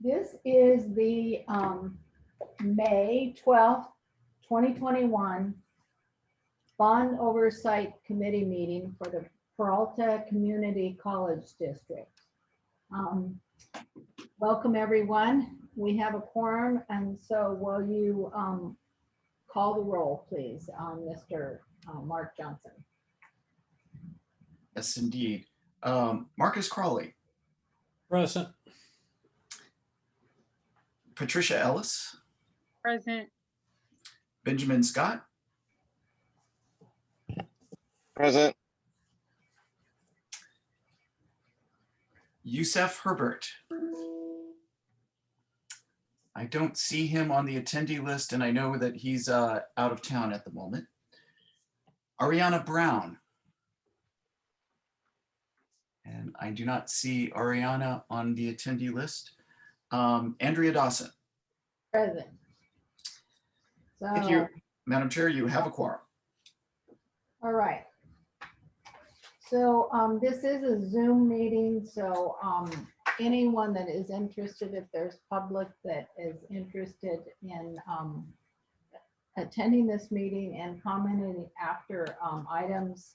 This is the May 12th, 2021 Bond Oversight Committee meeting for the Peralta Community College District. Welcome, everyone. We have a quorum, and so will you call the roll, please, Mr. Mark Johnson? Yes, indeed. Marcus Crawley. Present. Patricia Ellis. Present. Benjamin Scott. Present. Youssef Herbert. I don't see him on the attendee list, and I know that he's out of town at the moment. Ariana Brown. And I do not see Ariana on the attendee list. Andrea Dawson. Present. So, Thank you, Madam Chair. You have a quorum. all right. So this is a Zoom meeting, so anyone that is interested, if there's public that is interested in attending this meeting and commenting after items,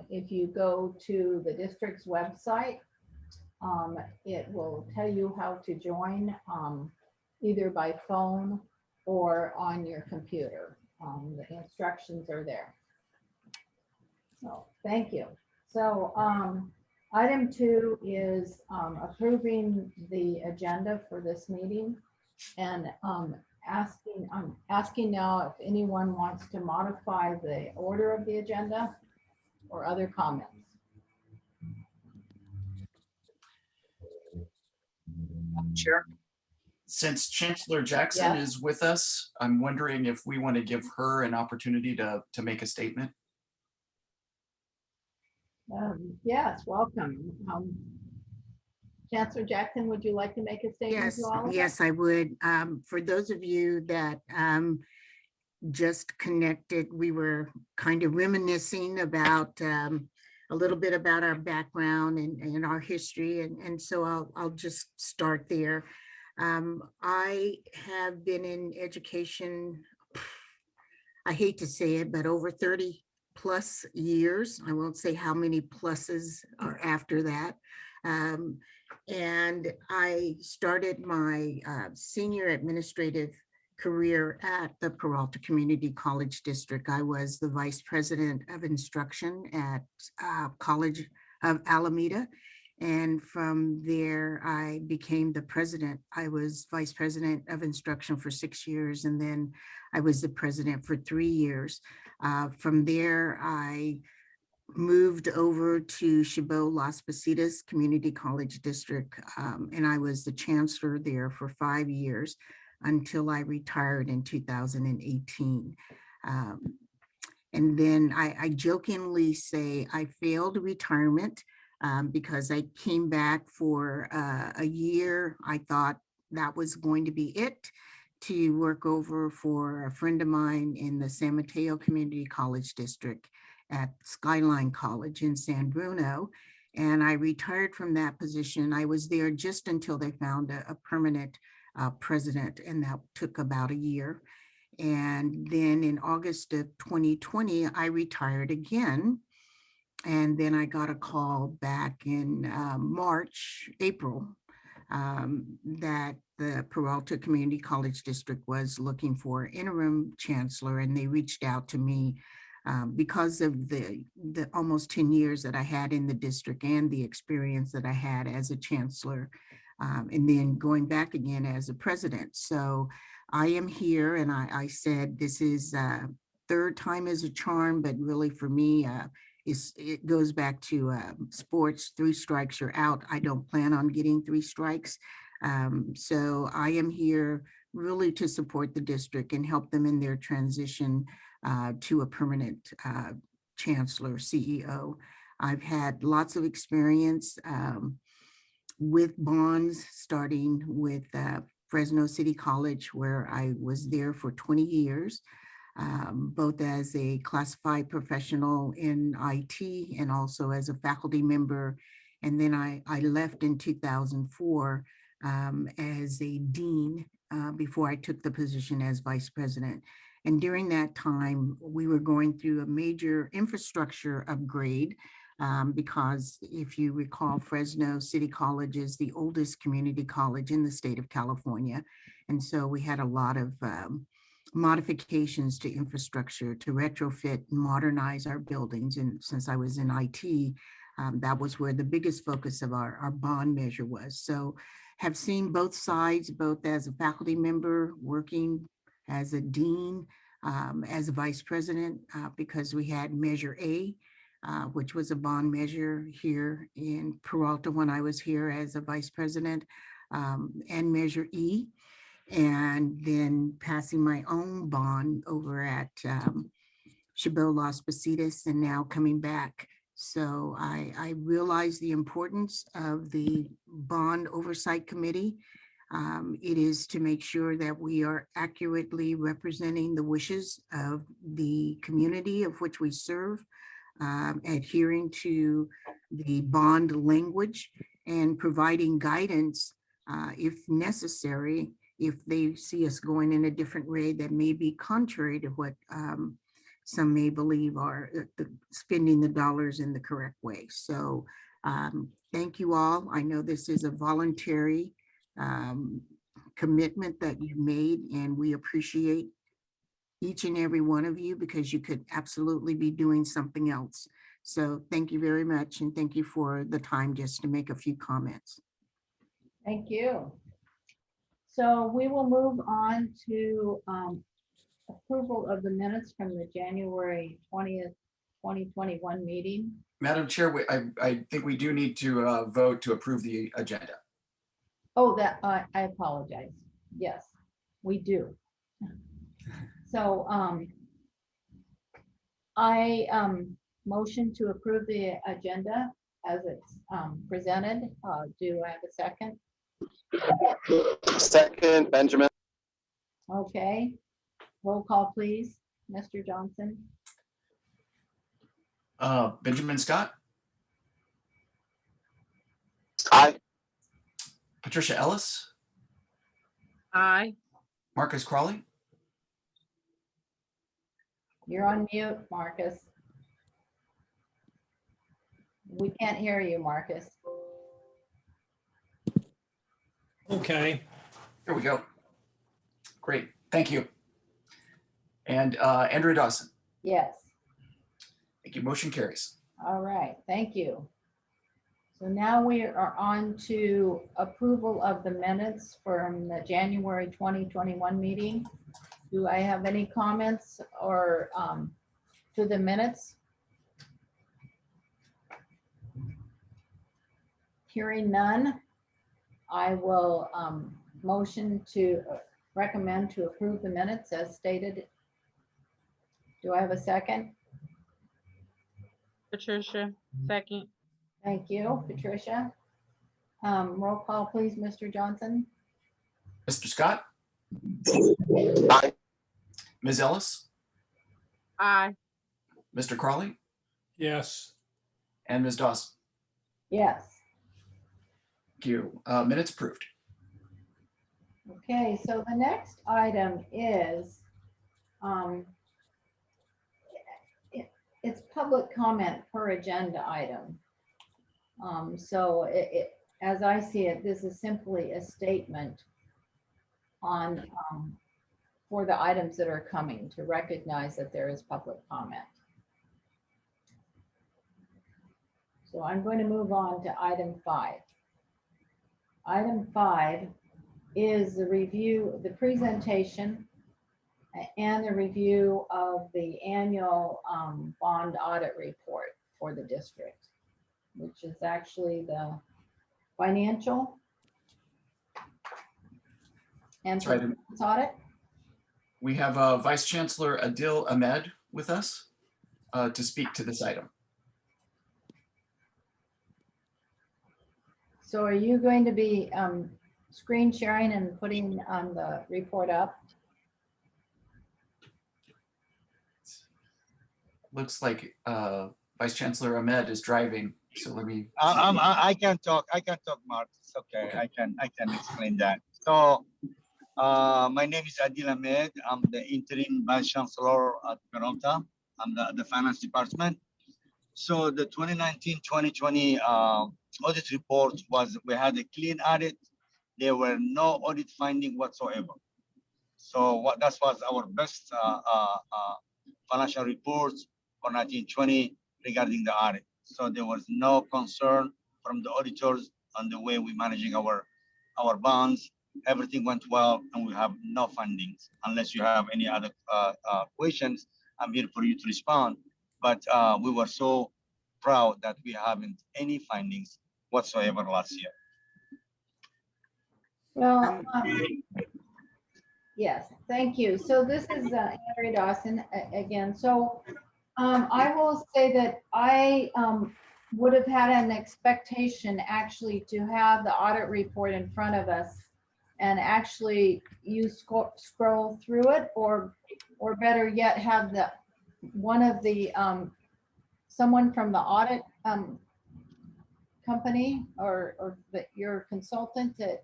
if you go to the district's website, it will tell you how to join either by phone or on your computer. The instructions are there. So thank you. So item 2 is approving the agenda for this meeting, and I'm asking now if anyone wants to modify the order of the agenda or other comments. Chair. Since Chancellor Jackson is with us, I'm wondering if we want to give her an opportunity to make a statement. Yes, welcome. Chancellor Jackson, would you like to make a statement? Yes, to all of us? yes, I would. For those of you that just connected, we were kind of reminiscing about a little bit about our background and our history, and so I'll just start there. I have been in education, I hate to say it, but over 30 plus years. I won't say how many pluses are after that. And I started my senior administrative career at the Peralta Community College District. I was the vice president of instruction at College of Alameda. And from there, I became the president. I was vice president of instruction for 6 years, and then I was the president for 3 years. From there, I moved over to Chabot Las Positas Community College District, and I was the chancellor there for 5 years until I retired in 2018. And then I jokingly say I failed retirement because I came back for a year. I thought that was going to be it, to work over for a friend of mine in the San Mateo Community College District at Skyline College in San Bruno. And I retired from that position. I was there just until they found a permanent president, and that took about a year. And then in August of 2020, I retired again. And then I got a call back in April, that the Peralta Community College District was looking for interim chancellor, and they reached out to me because of the almost 10 years that I had in the district and the experience that I had as a chancellor, and then going back again as a president. So I am here, and I said this is third time is a charm, but really for me, it goes back to sports. 3 strikes, you're out. I don't plan on getting 3 strikes. So I am here really to support the district and help them in their transition to a permanent chancellor, CEO. I've had lots of experience with bonds, starting with Fresno City College, where I was there for 20 years. Both as a classified professional in IT and also as a faculty member. And then I left in 2004 as a dean before I took the position as vice president. And during that time, we were going through a major infrastructure upgrade because if you recall, Fresno City College is the oldest community college in the state of California. And so we had a lot of modifications to infrastructure to retrofit and modernize our buildings. And since I was in IT, that was where the biggest focus of our bond measure was. So have seen both sides, both as a faculty member working as a dean, as a vice president, because we had Measure A, which was a bond measure here in Peralta when I was here as a vice president, and Measure E, and then passing my own bond over at Chabot Las Positas and now coming back. So I realize the importance of the Bond Oversight Committee. It is to make sure that we are accurately representing the wishes of the community of which we serve, adhering to the bond language and providing guidance if necessary, if they see us going in a different way that may be contrary to what some may believe are spending the dollars in the correct way. So thank you all. I know this is a voluntary commitment that you made, and we appreciate each and every one of you because you could absolutely be doing something else. So thank you very much, and thank you for the time just to make a few comments. Thank you. So we will move on to approval of the minutes from the January 20th, 2021 meeting. Madam Chair, I think we do need to vote to approve the agenda. Oh, that I apologize. Yes, we do. So I motion to approve the agenda as it's presented. Do I have a second? Second, Benjamin. Okay. Roll call, please. Mr. Johnson. Benjamin Scott, Aye. Patricia Ellis, Aye. Marcus Crawley, You're on mute, Marcus. We can't hear you, Marcus. Okay, here we go. Great, thank you. And Andrew Dawson. Yes. Thank you, motion carries. All right, thank you. So now we are on to approval of the minutes from the January 2021 meeting. Do I have any comments or to the minutes? Hearing none, I will motion to recommend to approve the minutes as stated. Do I have a second? Patricia, second. Thank you, Patricia. Roll call, please, Mr. Johnson. Mr. Scott, Aye. Ms. Ellis, Aye. Mr. Crawley, yes, and Ms. Dawson. Yes. Thank you. Minutes approved. Okay, so the next item is it's public comment per agenda item. So as I see it, this is simply a statement on for the items that are coming to recognize that there is public comment. So I'm going to move on to item 5. Item 5 is the review, the presentation and the review of the annual bond audit report for the district, which is actually the financial and That's right. performance audit. We have Vice Chancellor Adil Ahmed with us to speak to this item. So are you going to be screen sharing and putting the report up? Looks like Vice Chancellor Ahmed is driving So let me. I can talk, Mark. It's okay. I can explain that. So, my name is Adil Ahmed. I'm the interim vice chancellor at Peralta. I'm the finance department. So the 2019-2020 audit report was, we had a clean audit. There were no audit finding whatsoever. So that was our best financial report for 1920 regarding the audit. So there was no concern from the auditors on the way we're managing our bonds. Everything went well, and we have no findings. Unless you have any other questions, I'm here for you to respond. But we were so proud that we haven't any findings whatsoever last year. Well, yes, thank you. So this is Henry Dawson again. So I will say that I would have had an expectation actually to have the audit report in front of us and actually you scroll through it, or better yet, have the one of the someone from the audit company or your consultant that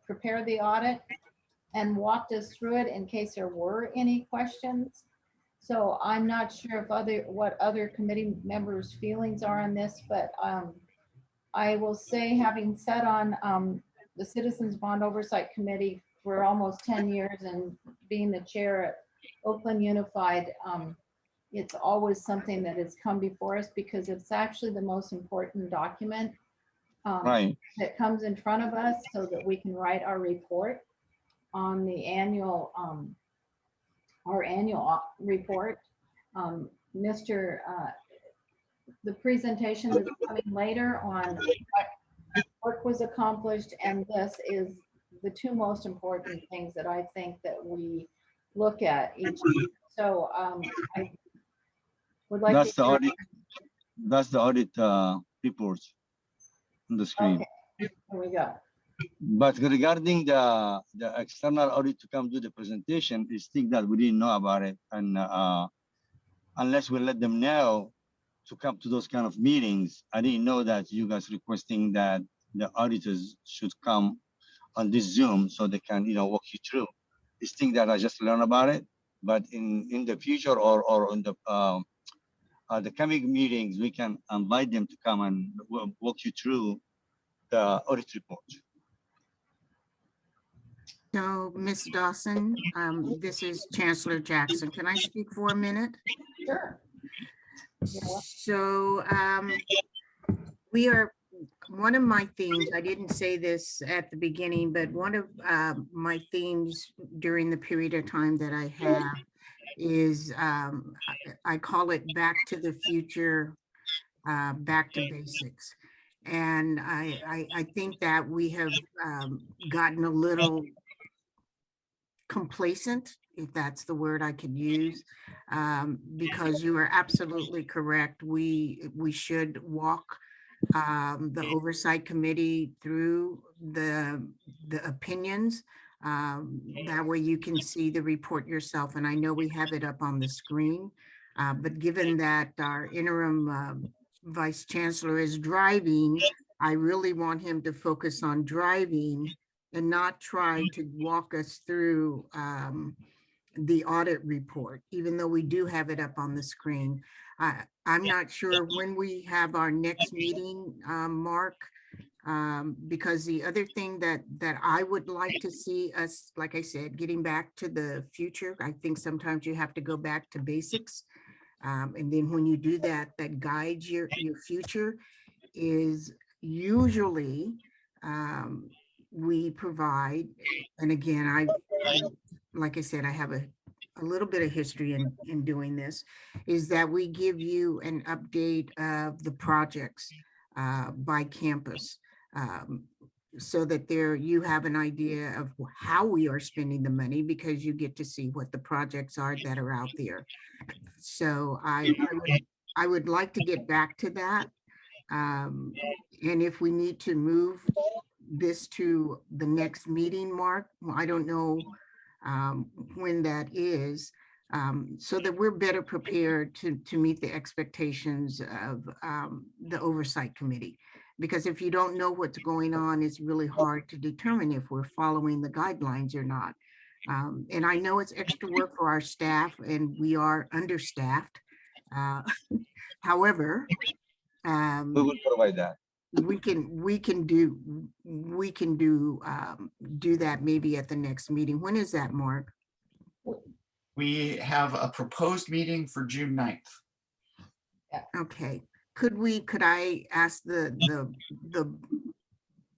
prepared the audit and walked us through it in case there were any questions. So I'm not sure if what other committee members' feelings are on this, but I will say, having sat on the Citizens Bond Oversight Committee for almost 10 years and being the chair at Oakland Unified, it's always something that has come before us because it's actually the most important document Right. that comes in front of us so that we can write our report on the annual our annual report. The presentation is coming later on what work was accomplished, and this is the two most important things that I think that we look at each year. So I would like That's to the hear- audit. That's the audit report on the screen. Okay, here we go. But regarding the external audit to come do the presentation, is thing that we didn't know about it, and unless we let them know to come to those kind of meetings, I didn't know that you guys requesting that the auditors should come on this Zoom so they can walk you through. This thing that I just learned about it, but in the future or in the coming meetings, we can invite them to come and walk you through the audit report. So, Ms. Dawson, this is Chancellor Jackson. Can I speak for a minute? Sure. So one of my themes, I didn't say this at the beginning, but one of my themes during the period of time that I have is I call it back to the future, back to basics. And I think that we have gotten a little complacent, if that's the word I could use, because you are absolutely correct. We should walk the Oversight Committee through the opinions. That way you can see the report yourself. And I know we have it up on the screen, but given that our interim Vice Chancellor is driving, I really want him to focus on driving and not try to walk us through the audit report, even though we do have it up on the screen. I'm not sure when we have our next meeting, Mark, because the other thing that I would like to see us, like I said, getting back to the future. I think sometimes you have to go back to basics. And then when you do that, that guides your future is usually we provide, and again, I like I said, I have a little bit of history in doing this, is that we give you an update of the projects by campus, so that you have an idea of how we are spending the money, because you get to see what the projects are that are out there. So I would like to get back to that. And if we need to move this to the next meeting, Mark, I don't know when that is, so that we're better prepared to meet the expectations of the Oversight Committee. Because if you don't know what's going on, it's really hard to determine if we're following the guidelines or not. And I know it's extra work for our staff and we are understaffed. However, We will provide that. we can do that maybe at the next meeting. When is that, Mark? We have a proposed meeting for June 9th. Okay, could I ask the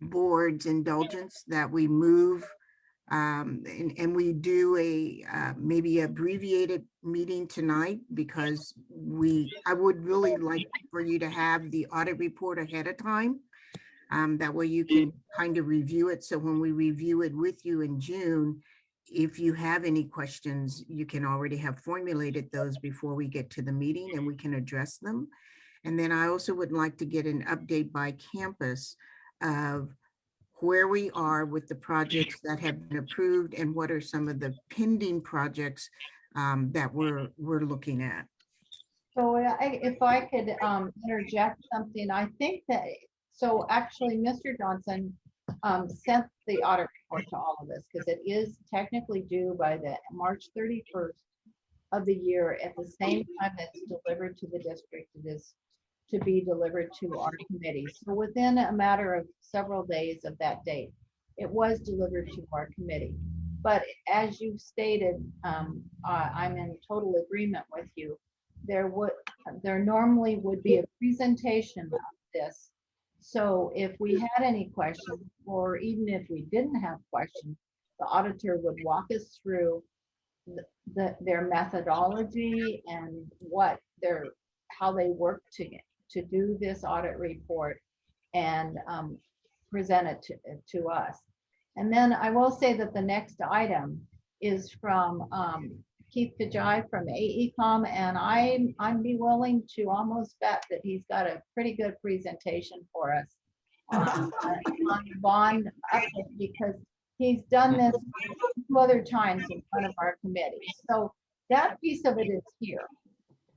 board's indulgence that we move and we do a maybe abbreviated meeting tonight, because I would really like for you to have the audit report ahead of time. That way you can kind of review it. So when we review it with you in June, if you have any questions, you can already have formulated those before we get to the meeting and we can address them. And then I also would like to get an update by campus of where we are with the projects that have been approved and what are some of the pending projects that we're looking at. So if I could interject something, I think that, so actually Mr. Johnson sent the audit report to all of us because it is technically due by the March 31st of the year at the same time that's delivered to the district. It is to be delivered to our committee. So within a matter of several days of that date, it was delivered to our committee. But as you stated, I'm in total agreement with you. There normally would be a presentation of this. So if we had any questions, or even if we didn't have questions, the auditor would walk us through their methodology and how they work to do this audit report and present it to us. And then I will say that the next item is from Keith Kajai from AECom, and I'd be willing to almost bet that he's got a pretty good presentation for us on the bond update, because he's done this 2 other times in front of our committee. So that piece of it is here.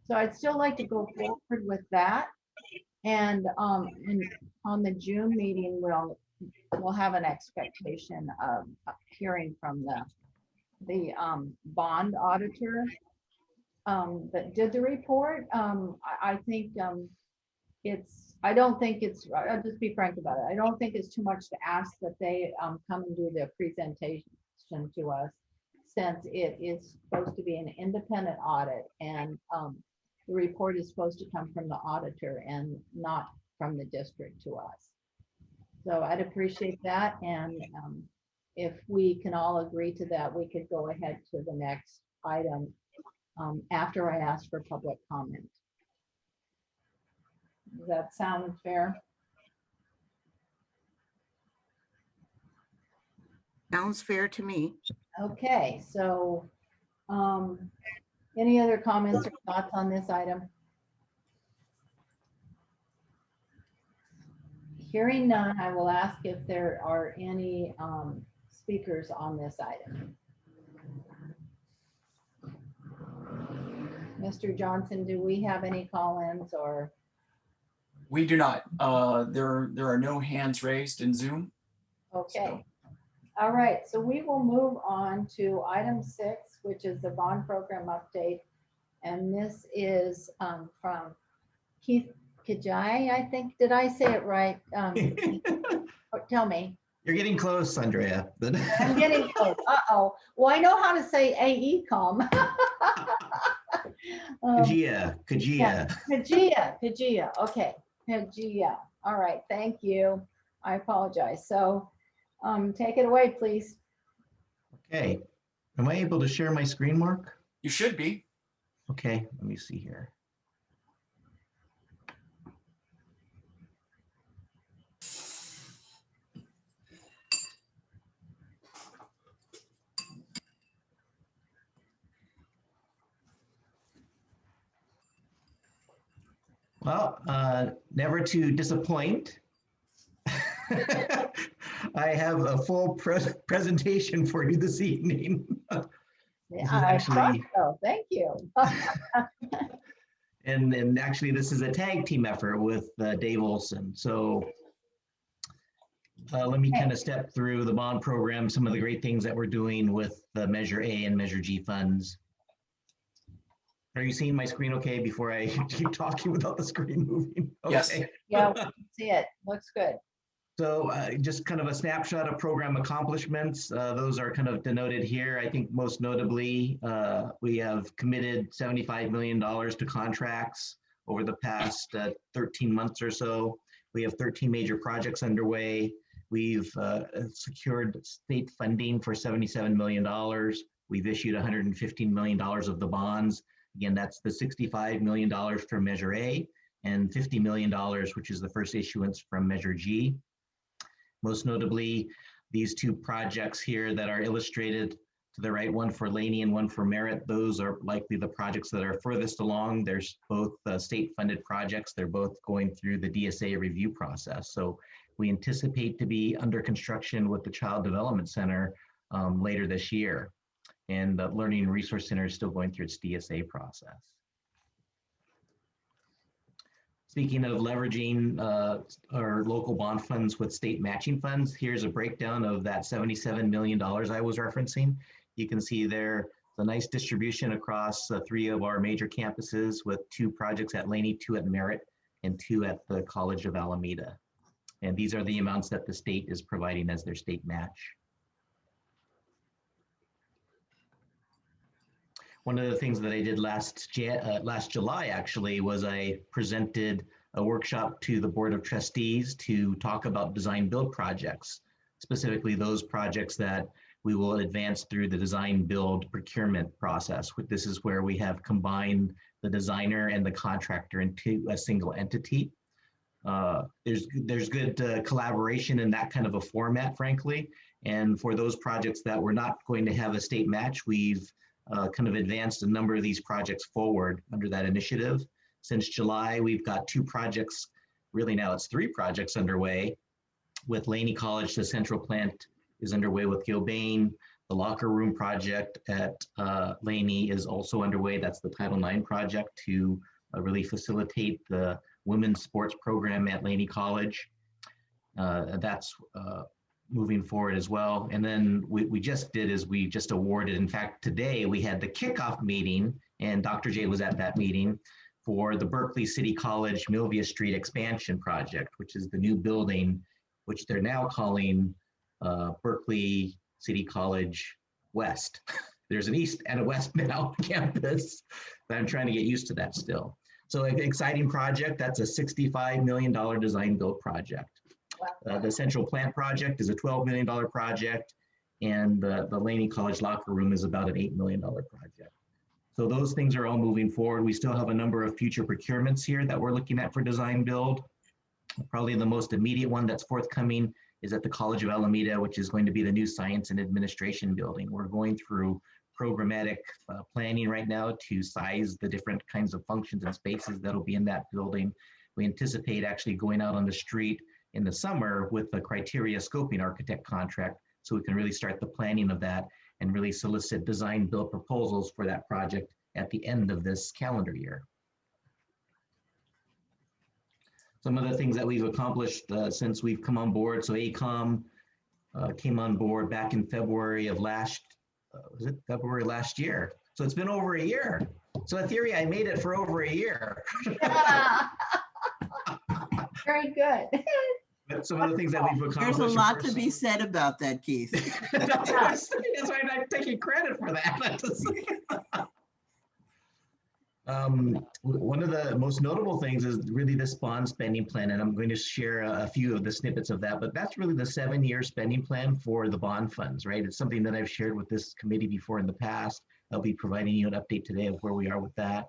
So I'd still like to go forward with that. And on the June meeting, we'll have an expectation of hearing from the bond auditor that did the report. I think I'll just be frank about it. I don't think it's too much to ask that they come and do their presentation to us, since it is supposed to be an independent audit, and the report is supposed to come from the auditor and not from the district to us. So I'd appreciate that. And if we can all agree to that, we could go ahead to the next item after I ask for public comment. Does that sound fair? Sounds fair to me. Okay, so any other comments or thoughts on this item? Hearing none, I will ask if there are any speakers on this item. Mr. Johnson, do we have any call-ins or? We do not. There are no hands raised in Zoom. Okay. All right, so we will move on to item 6, which is the bond program update. And this is from Keith Kajai, I think. Did I say it right? Tell me. You're getting close, Andrea. I'm getting close. Uh-oh. Well, I know how to say AECom. Kajia. Yeah, Kajia. Okay, Kajia. All right, thank you. I apologize. So take it away, please. Okay. Am I able to share my screen, Mark? You should be. Okay, let me see here. Well, never to disappoint. I have a full presentation for you this evening. Yeah, This is I actually- thought so. Thank you. And actually, this is a tag team effort with Dave Olson. So let me kind of step through the bond program, some of the great things that we're doing with the Measure A and Measure G funds. Are you seeing my screen okay before I keep talking without the screen moving? Yes. Okay. Yeah, we can see it. Looks good. So just kind of a snapshot of program accomplishments. Those are kind of denoted here. I think most notably, we have committed $75 million to contracts over the past 13 months or so. We have 13 major projects underway. We've secured state funding for $77 million. We've issued $115 million of the bonds. Again, that's the $65 million for Measure A and $50 million, which is the first issuance from Measure G. Most notably, these two projects here that are illustrated to the right, one for Laney and one for Merritt, those are likely the projects that are furthest along. There's both state-funded projects. They're both going through the DSA review process. So we anticipate to be under construction with the Child Development Center later this year. And the Learning and Resource Center is still going through its DSA process. Speaking of leveraging our local bond funds with state matching funds, here's a breakdown of that $77 million I was referencing. You can see there the nice distribution across 3 of our major campuses with 2 projects at Laney, 2 at Merritt, and 2 at the College of Alameda. And these are the amounts that the state is providing as their state match. One of the things that I did last July actually was I presented a workshop to the Board of Trustees to talk about design build projects, specifically those projects that we will advance through the design build procurement process. This is where we have combined the designer and the contractor into a single entity. There's good collaboration in that kind of a format, frankly. And for those projects that we're not going to have a state match, we've kind of advanced a number of these projects forward under that initiative. Since July, we've got 2 projects, really now it's 3 projects underway. With Laney College, the central plant is underway with Gilbane. The locker room project at Laney is also underway. That's the Title IX project to really facilitate the women's sports program at Laney College. That's moving forward as well. And then we just awarded, in fact, today we had the kickoff meeting and Dr. J was at that meeting for the Berkeley City College Milvia Street expansion project, which is the new building, which they're now calling Berkeley City College West. There's an East and a West now campus, but I'm trying to get used to that still. So an exciting project. That's a $65 million design build project. The central plant project is a $12 million project, and the Laney College locker room is about an $8 million project. So those things are all moving forward. We still have a number of future procurements here that we're looking at for design build. Probably the most immediate one that's forthcoming is at the College of Alameda, which is going to be the new Science and Administration building. We're going through programmatic planning right now to size the different kinds of functions and spaces that'll be in that building. We anticipate actually going out on the street in the summer with the criteria scoping architect contract, so we can really start the planning of that and really solicit design build proposals for that project at the end of this calendar year. Some of the things that we've accomplished since we've come on board. So ACOM came on board back in February of February last year. So it's been over a year. So in theory, I made it for over a year. Yeah. Very good. But some of the things that we've accomplished. There's a lot to be said about that, Keith. That's why I'm not taking credit for that. One of the most notable things is really this bond spending plan, and I'm going to share a few of the snippets of that, but that's really the 7-year spending plan for the bond funds, right? It's something that I've shared with this committee before in the past. I'll be providing you an update today of where we are with that.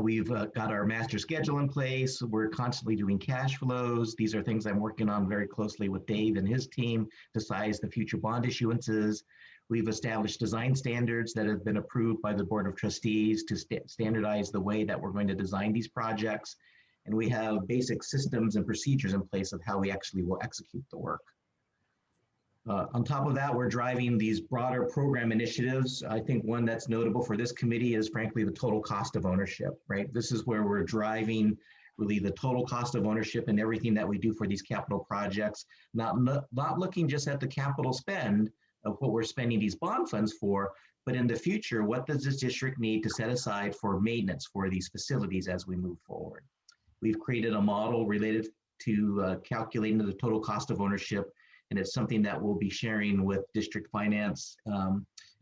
We've got our master schedule in place. We're constantly doing cash flows. These are things I'm working on very closely with Dave and his team to size the future bond issuances. We've established design standards that have been approved by the Board of Trustees to standardize the way that we're going to design these projects. And we have basic systems and procedures in place of how we actually will execute the work. On top of that, we're driving these broader program initiatives. I think one that's notable for this committee is frankly the total cost of ownership, right? This is where we're driving really the total cost of ownership and everything that we do for these capital projects, not looking just at the capital spend of what we're spending these bond funds for, but in the future, what does this district need to set aside for maintenance for these facilities as we move forward? We've created a model related to calculating the total cost of ownership, and it's something that we'll be sharing with district finance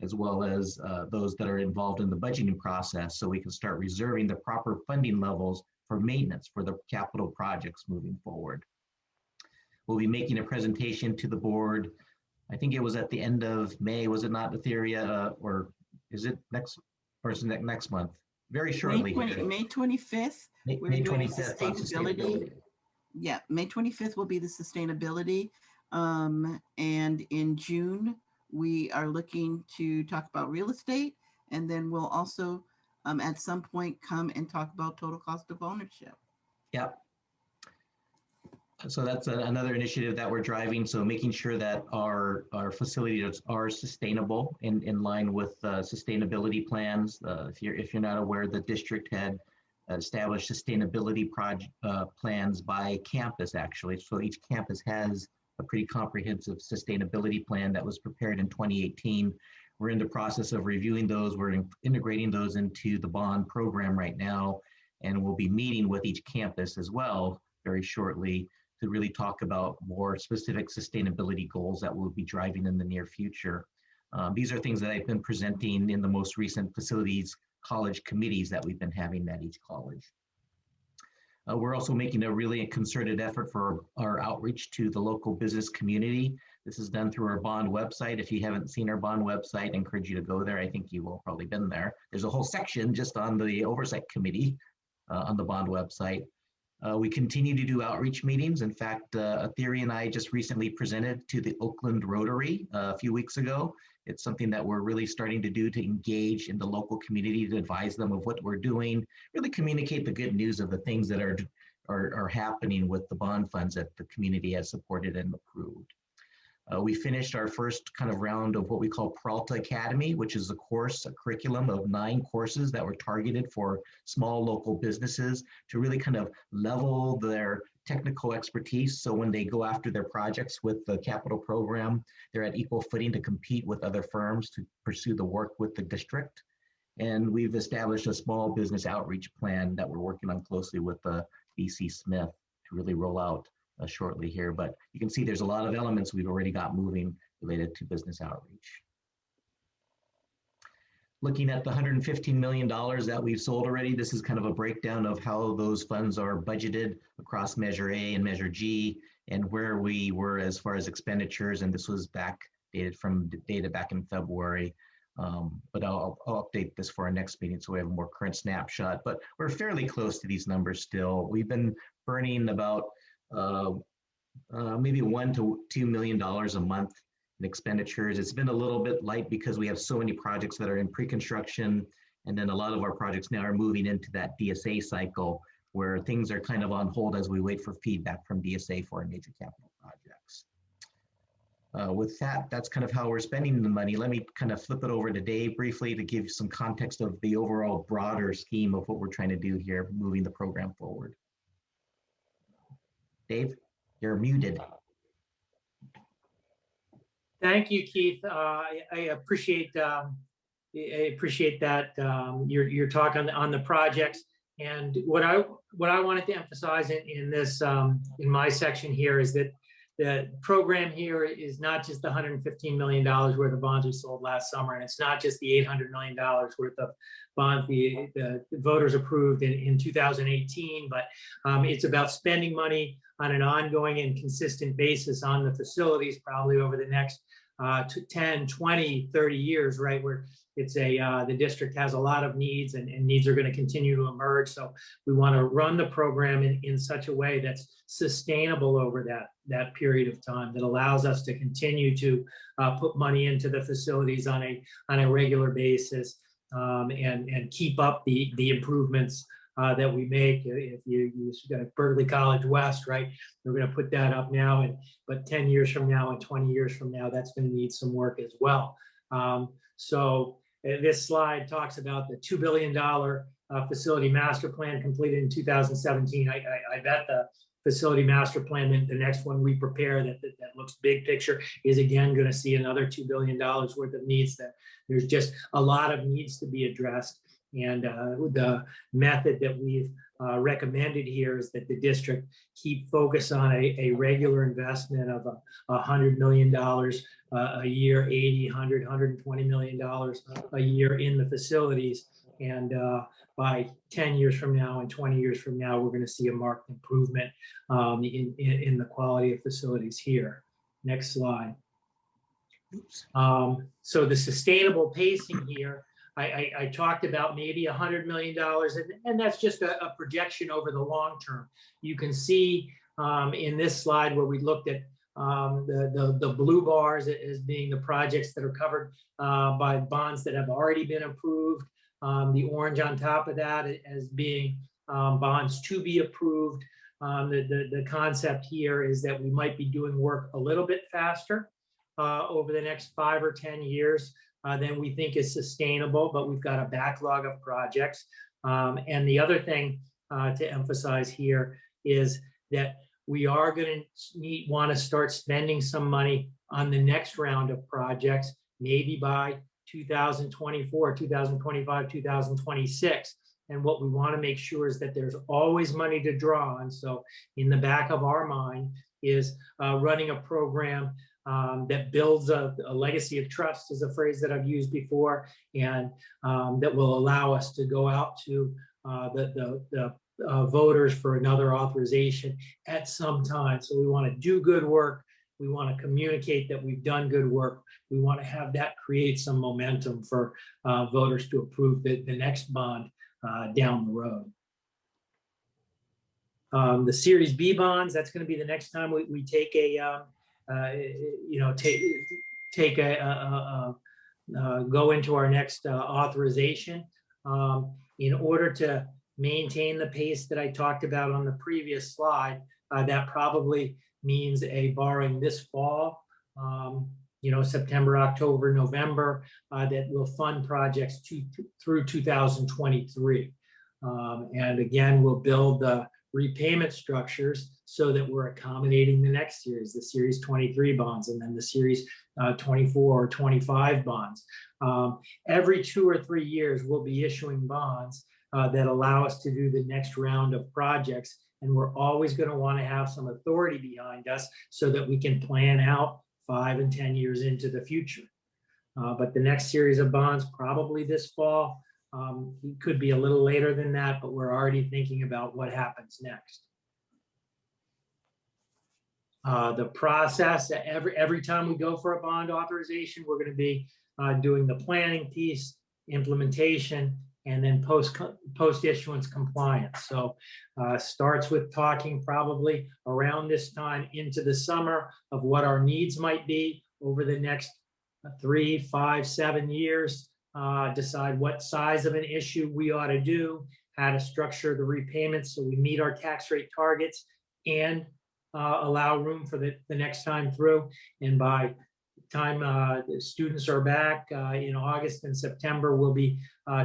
as well as those that are involved in the budgeting process, so we can start reserving the proper funding levels for maintenance for the capital projects moving forward. We'll be making a presentation to the board. I think it was at the end of May, was it not, Etheria, or is it next, or is it next month? Very shortly. May 25th. May we're doing 25th on sustainability. Yeah, May 25th will be the sustainability. And in June, we are looking to talk about real estate. And then we'll also at some point come and talk about total cost of ownership. Yep. So that's another initiative that we're driving. So making sure that our facilities are sustainable in line with sustainability plans. If you're not aware, the district had established sustainability plans by campus actually. So each campus has a pretty comprehensive sustainability plan that was prepared in 2018. We're in the process of reviewing those. We're integrating those into the bond program right now, and we'll be meeting with each campus as well very shortly to really talk about more specific sustainability goals that we'll be driving in the near future. These are things that I've been presenting in the most recent facilities college committees that we've been having at each college. We're also making a really concerted effort for our outreach to the local business community. This is done through our bond website. If you haven't seen our bond website, I encourage you to go there. I think you will probably been there. There's a whole section just on the Oversight Committee on the bond website. We continue to do outreach meetings. In fact, Etheria and I just recently presented to the Oakland Rotary a few weeks ago. It's something that we're really starting to do to engage in the local community, to advise them of what we're doing, really communicate the good news of the things that are happening with the bond funds that the community has supported and approved. We finished our first kind of round of what we call Peralta Academy, which is a curriculum of 9 courses that were targeted for small local businesses to really kind of level their technical expertise. So when they go after their projects with the capital program, they're at equal footing to compete with other firms to pursue the work with the district. And we've established a small business outreach plan that we're working on closely with BC Smith to really roll out shortly here, but you can see there's a lot of elements we've already got moving related to business outreach. Looking at the $115 million that we've sold already, this is kind of a breakdown of how those funds are budgeted across Measure A and Measure G, and where we were as far as expenditures, and this was dated from data back in February. But I'll update this for our next meeting so we have a more current snapshot, but we're fairly close to these numbers still. We've been burning about maybe $1 to $2 million a month in expenditures. It's been a little bit light because we have so many projects that are in pre-construction, and then a lot of our projects now are moving into that DSA cycle where things are kind of on hold as we wait for feedback from DSA for our major capital projects. With that, that's kind of how we're spending the money. Let me kind of flip it over to Dave briefly to give some context of the overall broader scheme of what we're trying to do here, moving the program forward. Dave, you're muted. Thank you, Keith. I appreciate that your talk on the projects. And what I wanted to emphasize in this in my section here is that the program here is not just the $115 million worth of bonds we sold last summer, and it's not just the $800 million worth of bonds the voters approved in 2018, but it's about spending money on an ongoing and consistent basis on the facilities, probably over the next 10, 20, 30 years, right? Where it's the district has a lot of needs, and needs are going to continue to emerge. So we want to run the program in such a way that's sustainable over that period of time, that allows us to continue to put money into the facilities on a regular basis, and keep up the improvements that we make. If you got Berkeley College West, right? We're going to put that up now, but 10 years from now and 20 years from now, that's going to need some work as well. So this slide talks about the $2 billion facility master plan completed in 2017. I bet the facility master plan, the next one we prepare that looks big picture, is again going to see another $2 billion worth of needs. That there's just a lot of needs to be addressed. And the method that we've recommended here is that the district keep focus on a regular investment of $100 million a year, 80, 100, $120 million a year in the facilities. And by 10 years from now and 20 years from now, we're going to see a marked improvement in the quality of facilities here. Next slide. So the sustainable pacing here, I talked about maybe $100 million, and that's just a projection over the long term. You can see in this slide where we looked at the blue bars as being the projects that are covered by bonds that have already been approved. The orange on top of that as being bonds to be approved. The concept here is that we might be doing work a little bit faster over the next 5 or 10 years than we think is sustainable, but we've got a backlog of projects. And the other thing to emphasize here is that we are going to want to start spending some money on the next round of projects, maybe by 2024, 2025, 2026. And what we want to make sure is that there's always money to draw on. So in the back of our mind is running a program that builds a legacy of trust, is a phrase that I've used before, and that will allow us to go out to the voters for another authorization at some time. So we want to do good work. We want to communicate that we've done good work. We want to have that create some momentum for voters to approve the next bond down the road. The Series B bonds, that's going to be the next time we take a, go into our next authorization. In order to maintain the pace that I talked about on the previous slide, that probably means a borrowing this fall, September, October, November, that will fund projects through 2023. And again, we'll build the repayment structures so that we're accommodating the next series, the Series 23 bonds, and then the Series 24 or 25 bonds. Every 2 or 3 years, we'll be issuing bonds that allow us to do the next round of projects. And we're always going to want to have some authority behind us so that we can plan out 5 and 10 years into the future. But the next series of bonds, probably this fall, it could be a little later than that, but we're already thinking about what happens next. The process, every time we go for a bond authorization, we're going to be doing the planning piece, implementation, and then post-issuance compliance. So starts with talking probably around this time into the summer of what our needs might be over the next 3, 5, 7 years, decide what size of an issue we ought to do, how to structure the repayments so we meet our tax rate targets and allow room for the next time through. And by the time the students are back in August and September, we'll be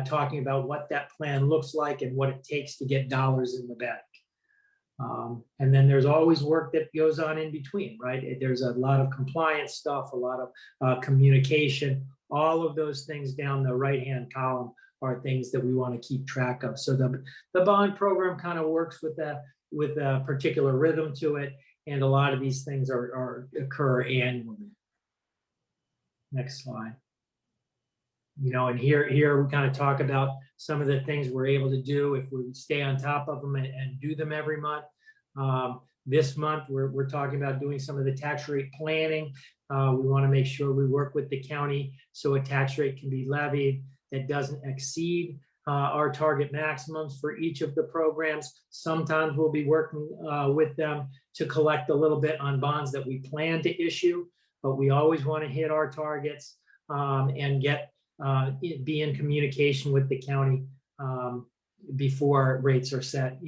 talking about what that plan looks like and what it takes to get dollars in the bank. And then there's always work that goes on in between, right? There's a lot of compliance stuff, a lot of communication. All of those things down the right-hand column are things that we want to keep track of. So the bond program kind of works with a particular rhythm to it, and a lot of these things occur annually. Next slide. And here we kind of talk about some of the things we're able to do if we stay on top of them and do them every month. This month, we're talking about doing some of the tax rate planning. We want to make sure we work with the county so a tax rate can be levied that doesn't exceed our target maximums for each of the programs. Sometimes we'll be working with them to collect a little bit on bonds that we plan to issue, but we always want to hit our targets and be in communication with the county before rates are set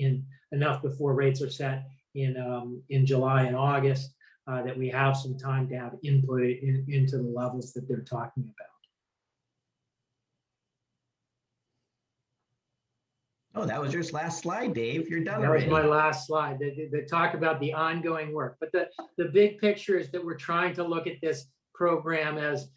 before rates are set in July and August, that we have some time to have input into the levels that they're talking about. Oh, that was your last slide, Dave. You're done That was already. my last slide. They talk about the ongoing work, but the big picture is that we're trying to look at this program as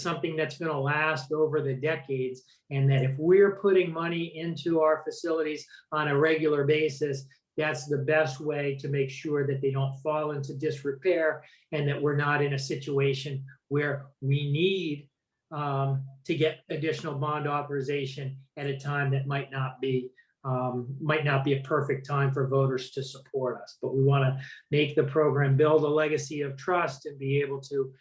something that's going to last over the decades, and that if we're putting money into our facilities on a regular basis, that's the best way to make sure that they don't fall into disrepair, and that we're not in a situation where we need to get additional bond authorization at a time that might not be a perfect time for voters to support us. But we want to make the program build a legacy of trust and be able to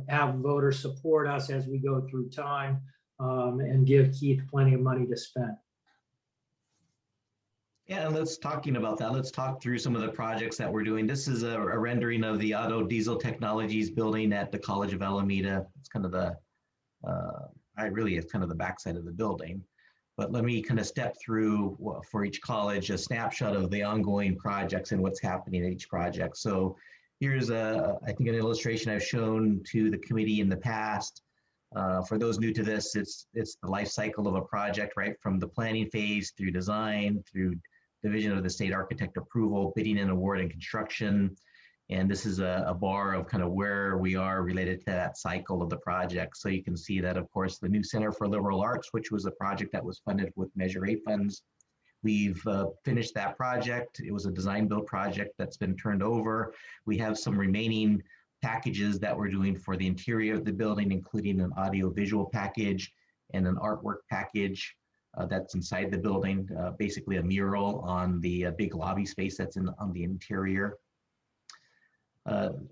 have voters support us as we go through time, and give Keith plenty of money to spend. Yeah, and talking about that, let's talk through some of the projects that we're doing. This is a rendering of the Auto Diesel Technologies building at the College of Alameda. It's kind of the, it's kind of the backside of the building. But let me kind of step through for each college a snapshot of the ongoing projects and what's happening at each project. So here's I think an illustration I've shown to the committee in the past. For those new to this, it's the life cycle of a project, right? From the planning phase through design, through division of the state architect approval, bidding and award and construction. And this is a bar of kind of where we are related to that cycle of the project. So you can see that, of course, the new Center for Liberal Arts, which was a project that was funded with Measure A funds. We've finished that project. It was a design build project that's been turned over. We have some remaining packages that we're doing for the interior of the building, including an audio-visual package and an artwork package that's inside the building, basically a mural on the big lobby space that's on the interior.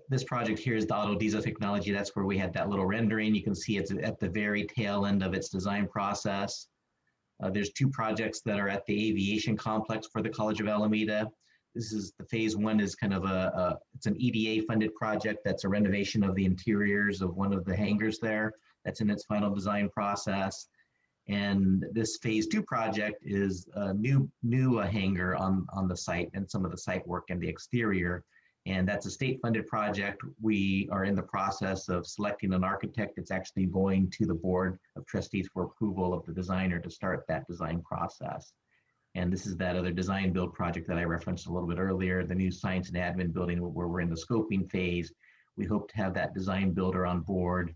This project here is the Auto Diesel Technology. That's where we had that little rendering. You can see it's at the very tail end of its design process. There's two projects that are at the aviation complex for the College of Alameda. This is the phase one is kind of it's an EDA funded project. That's a renovation of the interiors of one of the hangars there. That's in its final design process. And this phase two project is a new hangar on the site and some of the site work and the exterior. And that's a state funded project. We are in the process of selecting an architect. It's actually going to the Board of Trustees for approval of the designer to start that design process. And this is that other design build project that I referenced a little bit earlier, the new science and admin building where we're in the scoping phase. We hope to have that design builder on board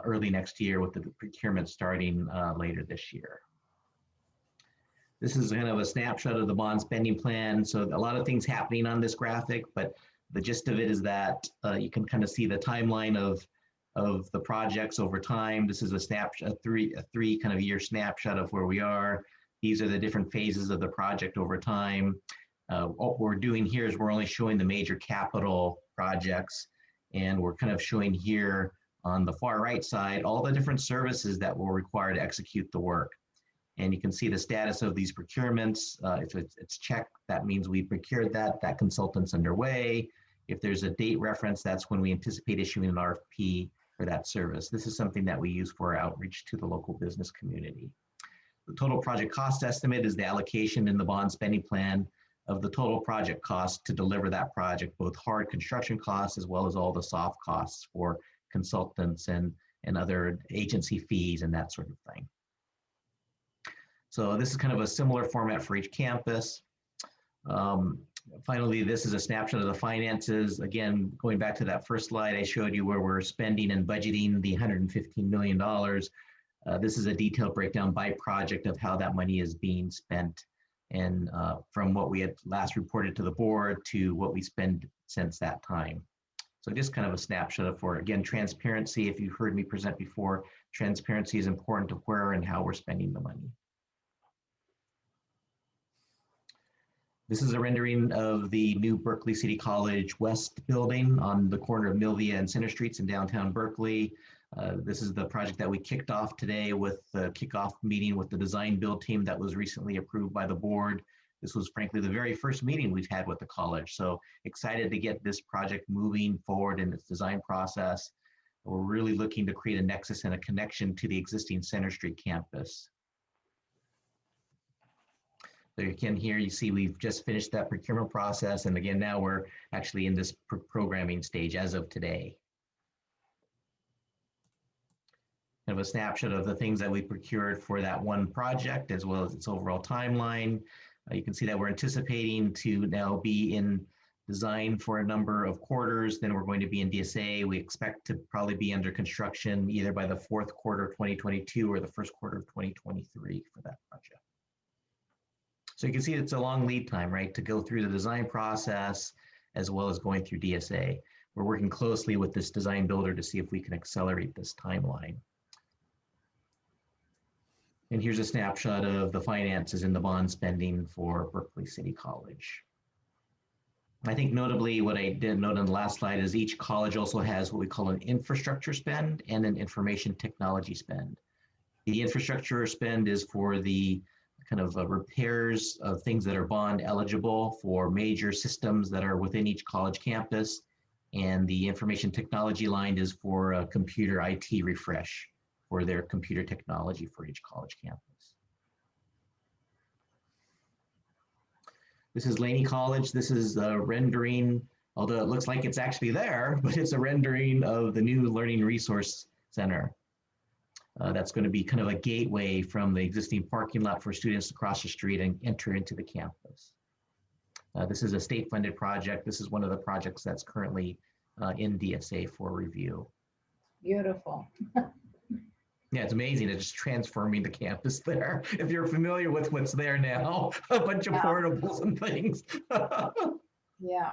early next year, with the procurement starting later this year. This is kind of a snapshot of the bond spending plan. So a lot of things happening on this graphic, but the gist of it is that you can kind of see the timeline of the projects over time. This is a snapshot, a three kind of year snapshot of where we are. These are the different phases of the project over time. What we're doing here is we're only showing the major capital projects, and we're kind of showing here on the far right side all the different services that will require to execute the work. And you can see the status of these procurements. If it's checked, that means we procured that consultant's underway. If there's a date reference, that's when we anticipate issuing an RFP for that service. This is something that we use for our outreach to the local business community. The total project cost estimate is the allocation in the bond spending plan of the total project cost to deliver that project, both hard construction costs as well as all the soft costs for consultants and other agency fees and that sort of thing. So this is kind of a similar format for each campus. Finally, this is a snapshot of the finances. Again, going back to that first slide I showed you where we're spending and budgeting the $115 million. This is a detailed breakdown by project of how that money is being spent, and from what we had last reported to the board to what we spend since that time. So just kind of a snapshot of, for again, transparency. If you've heard me present before, transparency is important to where and how we're spending the money. This is a rendering of the new Berkeley City College West building on the corner of Milvia and Center Streets in downtown Berkeley. This is the project that we kicked off today with the kickoff meeting with the design build team that was recently approved by the board. This was frankly the very first meeting we've had with the college. So excited to get this project moving forward in its design process. We're really looking to create a nexus and a connection to the existing Center Street campus. So again, here you see we've just finished that procurement process. And again, now we're actually in this programming stage as of today. Kind of a snapshot of the things that we procured for that one project, as well as its overall timeline. You can see that we're anticipating to now be in design for a number of quarters. Then we're going to be in DSA. We expect to probably be under construction either by the fourth quarter of 2022 or the first quarter of 2023 for that project. So you can see it's a long lead time, right, to go through the design process as well as going through DSA. We're working closely with this design builder to see if we can accelerate this timeline. And here's a snapshot of the finances and the bond spending for Berkeley City College. I think notably what I did note on the last slide is each college also has what we call an infrastructure spend and an information technology spend. The infrastructure spend is for the kind of repairs of things that are bond eligible for major systems that are within each college campus. And the information technology line is for a computer IT refresh for their computer technology for each college campus. This is Laney College. This is a rendering, although it looks like it's actually there, but it's a rendering of the new Learning Resource Center. That's going to be kind of a gateway from the existing parking lot for students to cross the street and enter into the campus. This is a state-funded project. This is one of the projects that's currently in DSA for review. Beautiful. Yeah, it's amazing. It's just transforming the campus there. If you're familiar with what's there now, a bunch of portables and things. Yeah.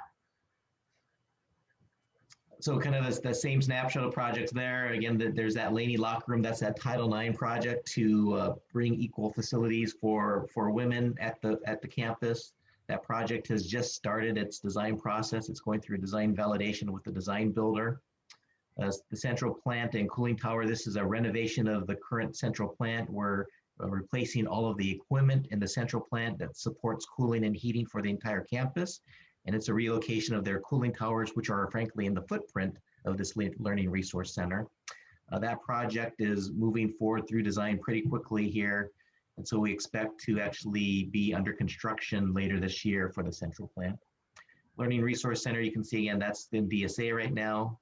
So kind of the same snapshot of projects there. Again, there's that Laney locker room. That's that Title IX project to bring equal facilities for women at the campus. That project has just started its design process. It's going through design validation with the design builder. The central plant and cooling tower, this is a renovation of the current central plant. We're replacing all of the equipment in the central plant that supports cooling and heating for the entire campus. And it's a relocation of their cooling towers, which are frankly in the footprint of this Learning Resource Center. That project is moving forward through design pretty quickly here. And so we expect to actually be under construction later this year for the central plant. Learning Resource Center, you can see again, that's in DSA right now.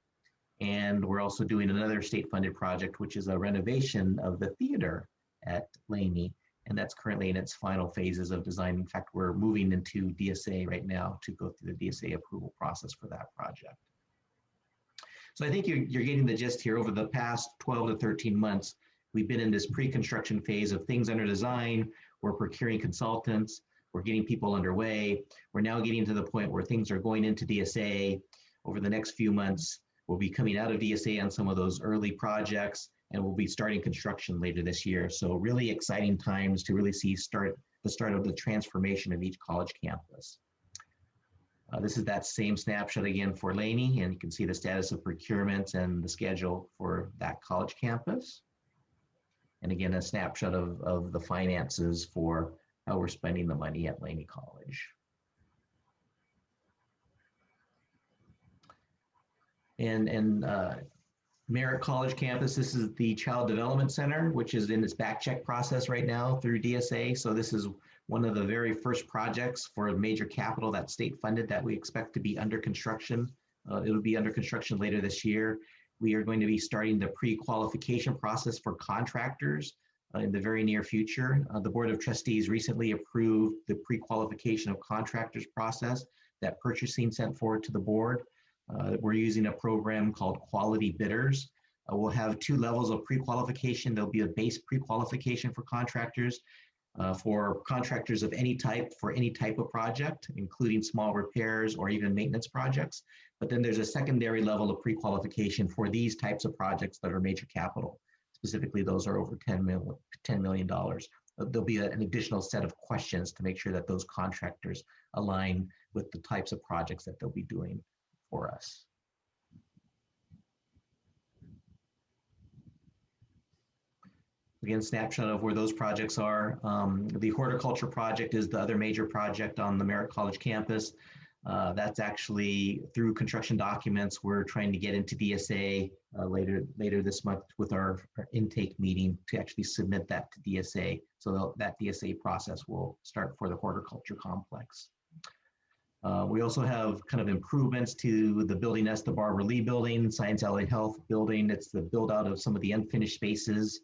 And we're also doing another state-funded project, which is a renovation of the theater at Laney. And that's currently in its final phases of design. In fact, we're moving into DSA right now to go through the DSA approval process for that project. So I think you're getting the gist here. Over the past 12 to 13 months, we've been in this pre-construction phase of things under design. We're procuring consultants. We're getting people underway. We're now getting to the point where things are going into DSA. Over the next few months, we'll be coming out of DSA on some of those early projects, and we'll be starting construction later this year. So really exciting times to really see the start of the transformation of each college campus. This is that same snapshot again for Laney, and you can see the status of procurement and the schedule for that college campus. And again, a snapshot of the finances for how we're spending the money at Laney College. And Merritt College campus, this is the Child Development Center, which is in its back check process right now through DSA. So this is one of the very first projects for a major capital that's state funded that we expect to be under construction. It'll be under construction later this year. We are going to be starting the pre-qualification process for contractors in the very near future. The Board of Trustees recently approved the pre-qualification of contractors process that purchasing sent forward to the board. We're using a program called Quality Bidders. We'll have two levels of pre-qualification. There'll be a base pre-qualification for contractors of any type, for any type of project, including small repairs or even maintenance projects. But then there's a secondary level of pre-qualification for these types of projects that are major capital. Specifically, those are over $10 million. There'll be an additional set of questions to make sure that those contractors align with the types of projects that they'll be doing for us. Again, snapshot of where those projects are. The horticulture project is the other major project on the Merritt College campus. That's actually through construction documents. We're trying to get into DSA later this month with our intake meeting to actually submit that to DSA. So that DSA process will start for the horticulture complex. We also have kind of improvements to the building. That's the Barbara Lee building, Science Alley Health building. It's the build out of some of the unfinished spaces.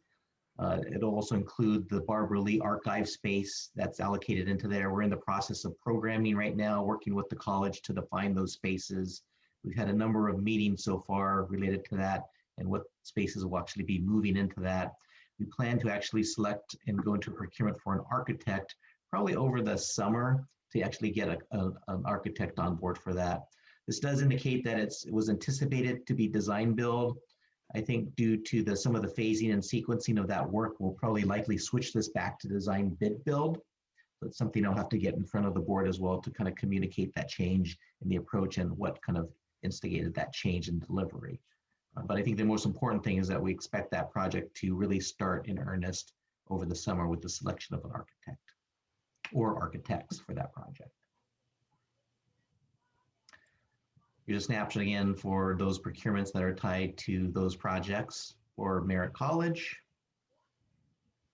It'll also include the Barbara Lee archive space that's allocated into there. We're in the process of programming right now, working with the college to define those spaces. We've had a number of meetings so far related to that and what spaces will actually be moving into that. We plan to actually select and go into procurement for an architect probably over the summer to actually get an architect on board for that. This does indicate that it was anticipated to be design build. I think due to some of the phasing and sequencing of that work, we'll probably likely switch this back to design bid build. That's something I'll have to get in front of the board as well to kind of communicate that change in the approach and what kind of instigated that change in delivery. But I think the most important thing is that we expect that project to really start in earnest over the summer with the selection of an architect or architects for that project. Here's a snapshot again for those procurements that are tied to those projects for Merritt College,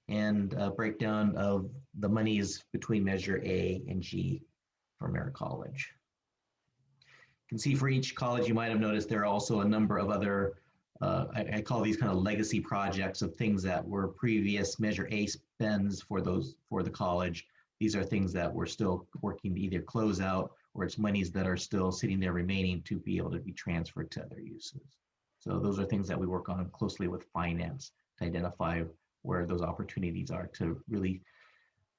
and a breakdown of the monies between Measure A and G for Merritt College. You can see for each college, you might have noticed there are also a number of other, I call these kind of legacy projects of things that were previous Measure A spends for the college. These are things that we're still working to either close out, or it's monies that are still sitting there remaining to be able to be transferred to other uses. So those are things that we work on closely with finance to identify where those opportunities are to really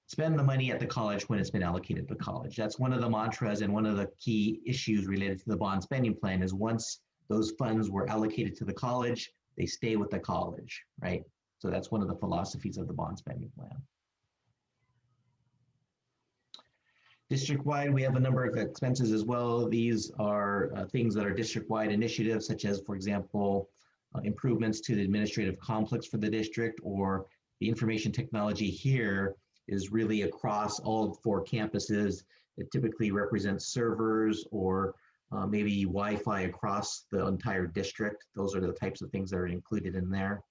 spend the money at the college when it's been allocated to the college. That's one of the mantras and one of the key issues related to the bond spending plan is once those funds were allocated to the college, they stay with the college, right? So that's one of the philosophies of the bond spending plan. District-wide, we have a number of expenses as well. These are things that are district-wide initiatives, such as, for example, improvements to the administrative complex for the district, or the information technology here is really across all 4 campuses. It typically represents servers or maybe Wi-Fi across the entire district. Those are the types of things that are included in there.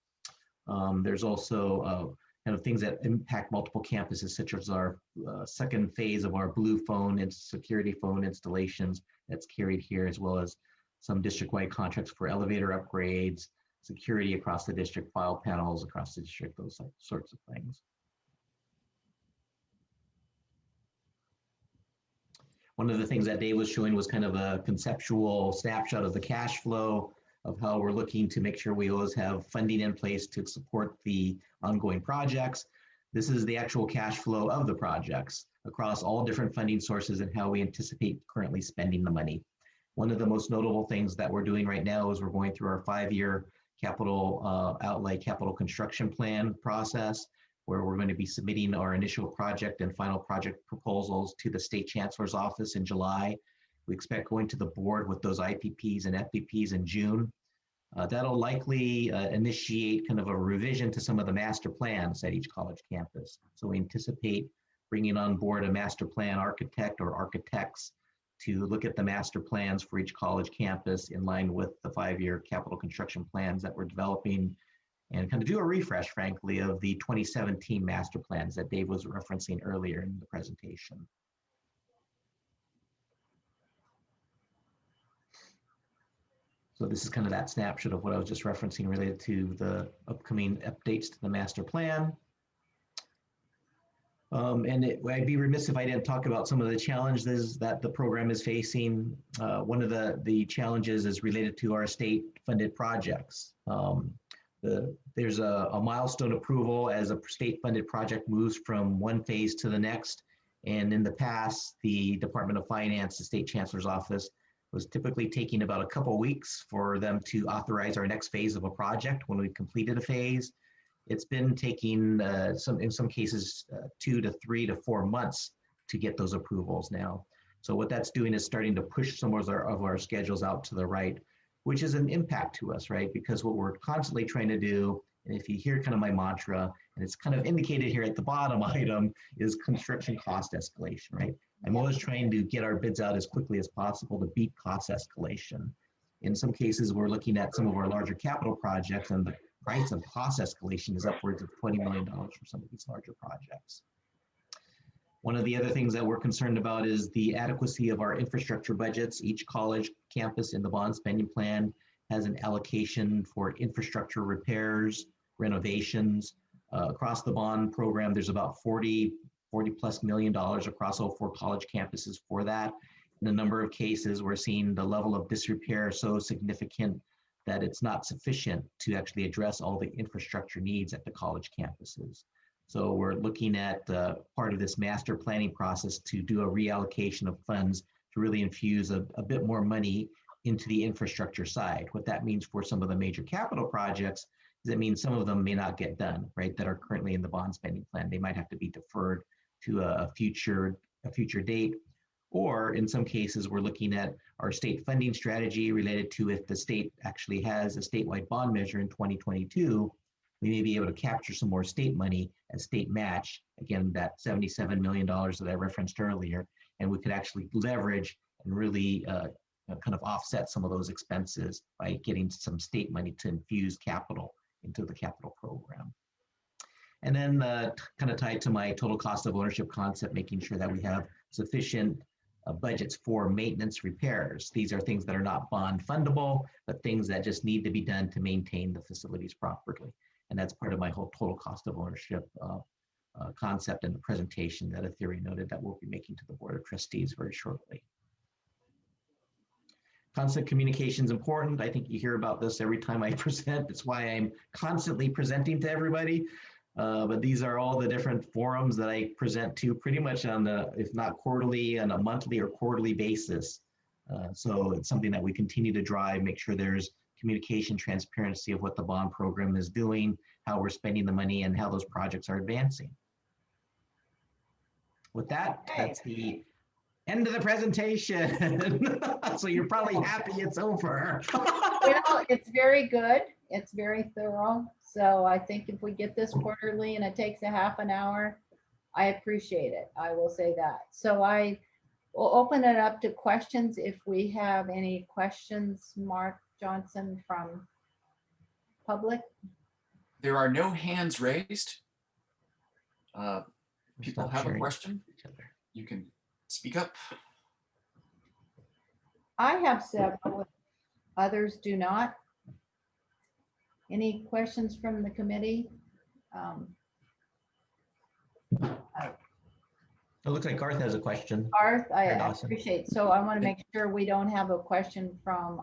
There's also kind of things that impact multiple campuses, such as our second phase of our blue phone and security phone installations that's carried here, as well as some district-wide contracts for elevator upgrades, security across the district, file panels across the district, those sorts of things. One of the things that Dave was showing was kind of a conceptual snapshot of the cash flow of how we're looking to make sure we always have funding in place to support the ongoing projects. This is the actual cash flow of the projects across all different funding sources and how we anticipate currently spending the money. One of the most notable things that we're doing right now is we're going through our 5-year capital outlay capital construction plan process, where we're going to be submitting our initial project and final project proposals to the State Chancellor's Office in July. We expect going to the board with those IPPs and FPPs in June. That'll likely initiate kind of a revision to some of the master plans at each college campus. So we anticipate bringing on board a master plan architect or architects to look at the master plans for each college campus in line with the 5-year capital construction plans that we're developing, and kind of do a refresh, frankly, of the 2017 master plans that Dave was referencing earlier in the presentation. So this is kind of that snapshot of what I was just referencing related to the upcoming updates to the master plan. I'd be remiss if I didn't talk about some of the challenges that the program is facing. One of the challenges is related to our state-funded projects. There's a milestone approval as a state-funded project moves from one phase to the next. And in the past, the Department of Finance, the State Chancellor's Office, was typically taking about a couple of weeks for them to authorize our next phase of a project when we've completed a phase. It's been taking in some cases 2 to 3 to 4 months to get those approvals now. So what that's doing is starting to push some of our schedules out to the right, which is an impact to us, right? Because what we're constantly trying to do, and if you hear kind of my mantra, and it's kind of indicated here at the bottom item, is construction cost escalation, right? I'm always trying to get our bids out as quickly as possible to beat cost escalation. In some cases, we're looking at some of our larger capital projects, and the price of cost escalation is upwards of $20 million for some of these larger projects. One of the other things that we're concerned about is the adequacy of our infrastructure budgets. Each college campus in the bond spending plan has an allocation for infrastructure repairs, renovations. Across the bond program, there's about $40+ million across all 4 college campuses for that. In a number of cases, we're seeing the level of disrepair so significant that it's not sufficient to actually address all the infrastructure needs at the college campuses. So we're looking at part of this master planning process to do a reallocation of funds to really infuse a bit more money into the infrastructure side. What that means for some of the major capital projects is it means some of them may not get done, right, that are currently in the bond spending plan. They might have to be deferred to a future date. Or in some cases, we're looking at our state funding strategy related to if the state actually has a statewide bond measure in 2022, we may be able to capture some more state money as state match, again, that $77 million that I referenced earlier, and we could actually leverage and really kind of offset some of those expenses by getting some state money to infuse capital into the capital program. And then kind of tied to my total cost of ownership concept, making sure that we have sufficient budgets for maintenance repairs. These are things that are not bond fundable, but things that just need to be done to maintain the facilities properly. And that's part of my whole total cost of ownership concept in the presentation that Etheria noted that we'll be making to the Board of Trustees very shortly. Constant communication is important. I think you hear about this every time I present. That's why I'm constantly presenting to everybody. But these are all the different forums that I present to pretty much on the, if not quarterly, on a monthly or quarterly basis. So it's something that we continue to drive, make sure there's communication, transparency of what the bond program is doing, how we're spending the money, and how those projects are advancing. With that, that's the end of the presentation. So you're probably happy it's over. Well, it's very good. It's very thorough. So I think if we get this quarterly and it takes a half an hour, I appreciate it. I will say that. So I will open it up to questions. If we have any questions, Mark Johnson from public. There are no hands raised. People have a question, you can speak up. I have several, others do not. Any questions from the committee? It looks like Garth has a question. Garth, I Awesome. appreciate. So I want to make sure we don't have a question from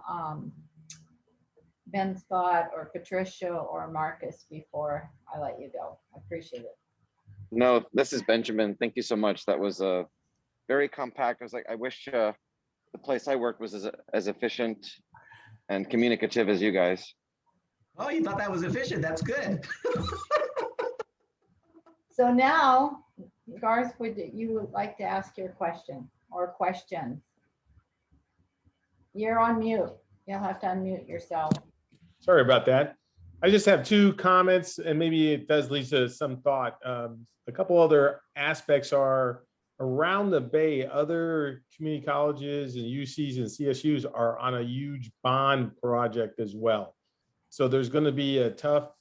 Ben Scott or Patricia or Marcus before I let you go. I appreciate it. No, this is Benjamin. Thank you so much. That was very compact. I was like, I wish the place I worked was as efficient and communicative as you guys. Oh, you thought that was efficient. That's good. So now, Garth, would you like to ask your question or questions? You're on mute. You'll have to unmute yourself. Sorry about that. I just have 2 comments, and maybe it does lead to some thought. A couple other aspects are around the Bay, other community colleges and UCs and CSUs are on a huge bond project as well. So there's going to be a tough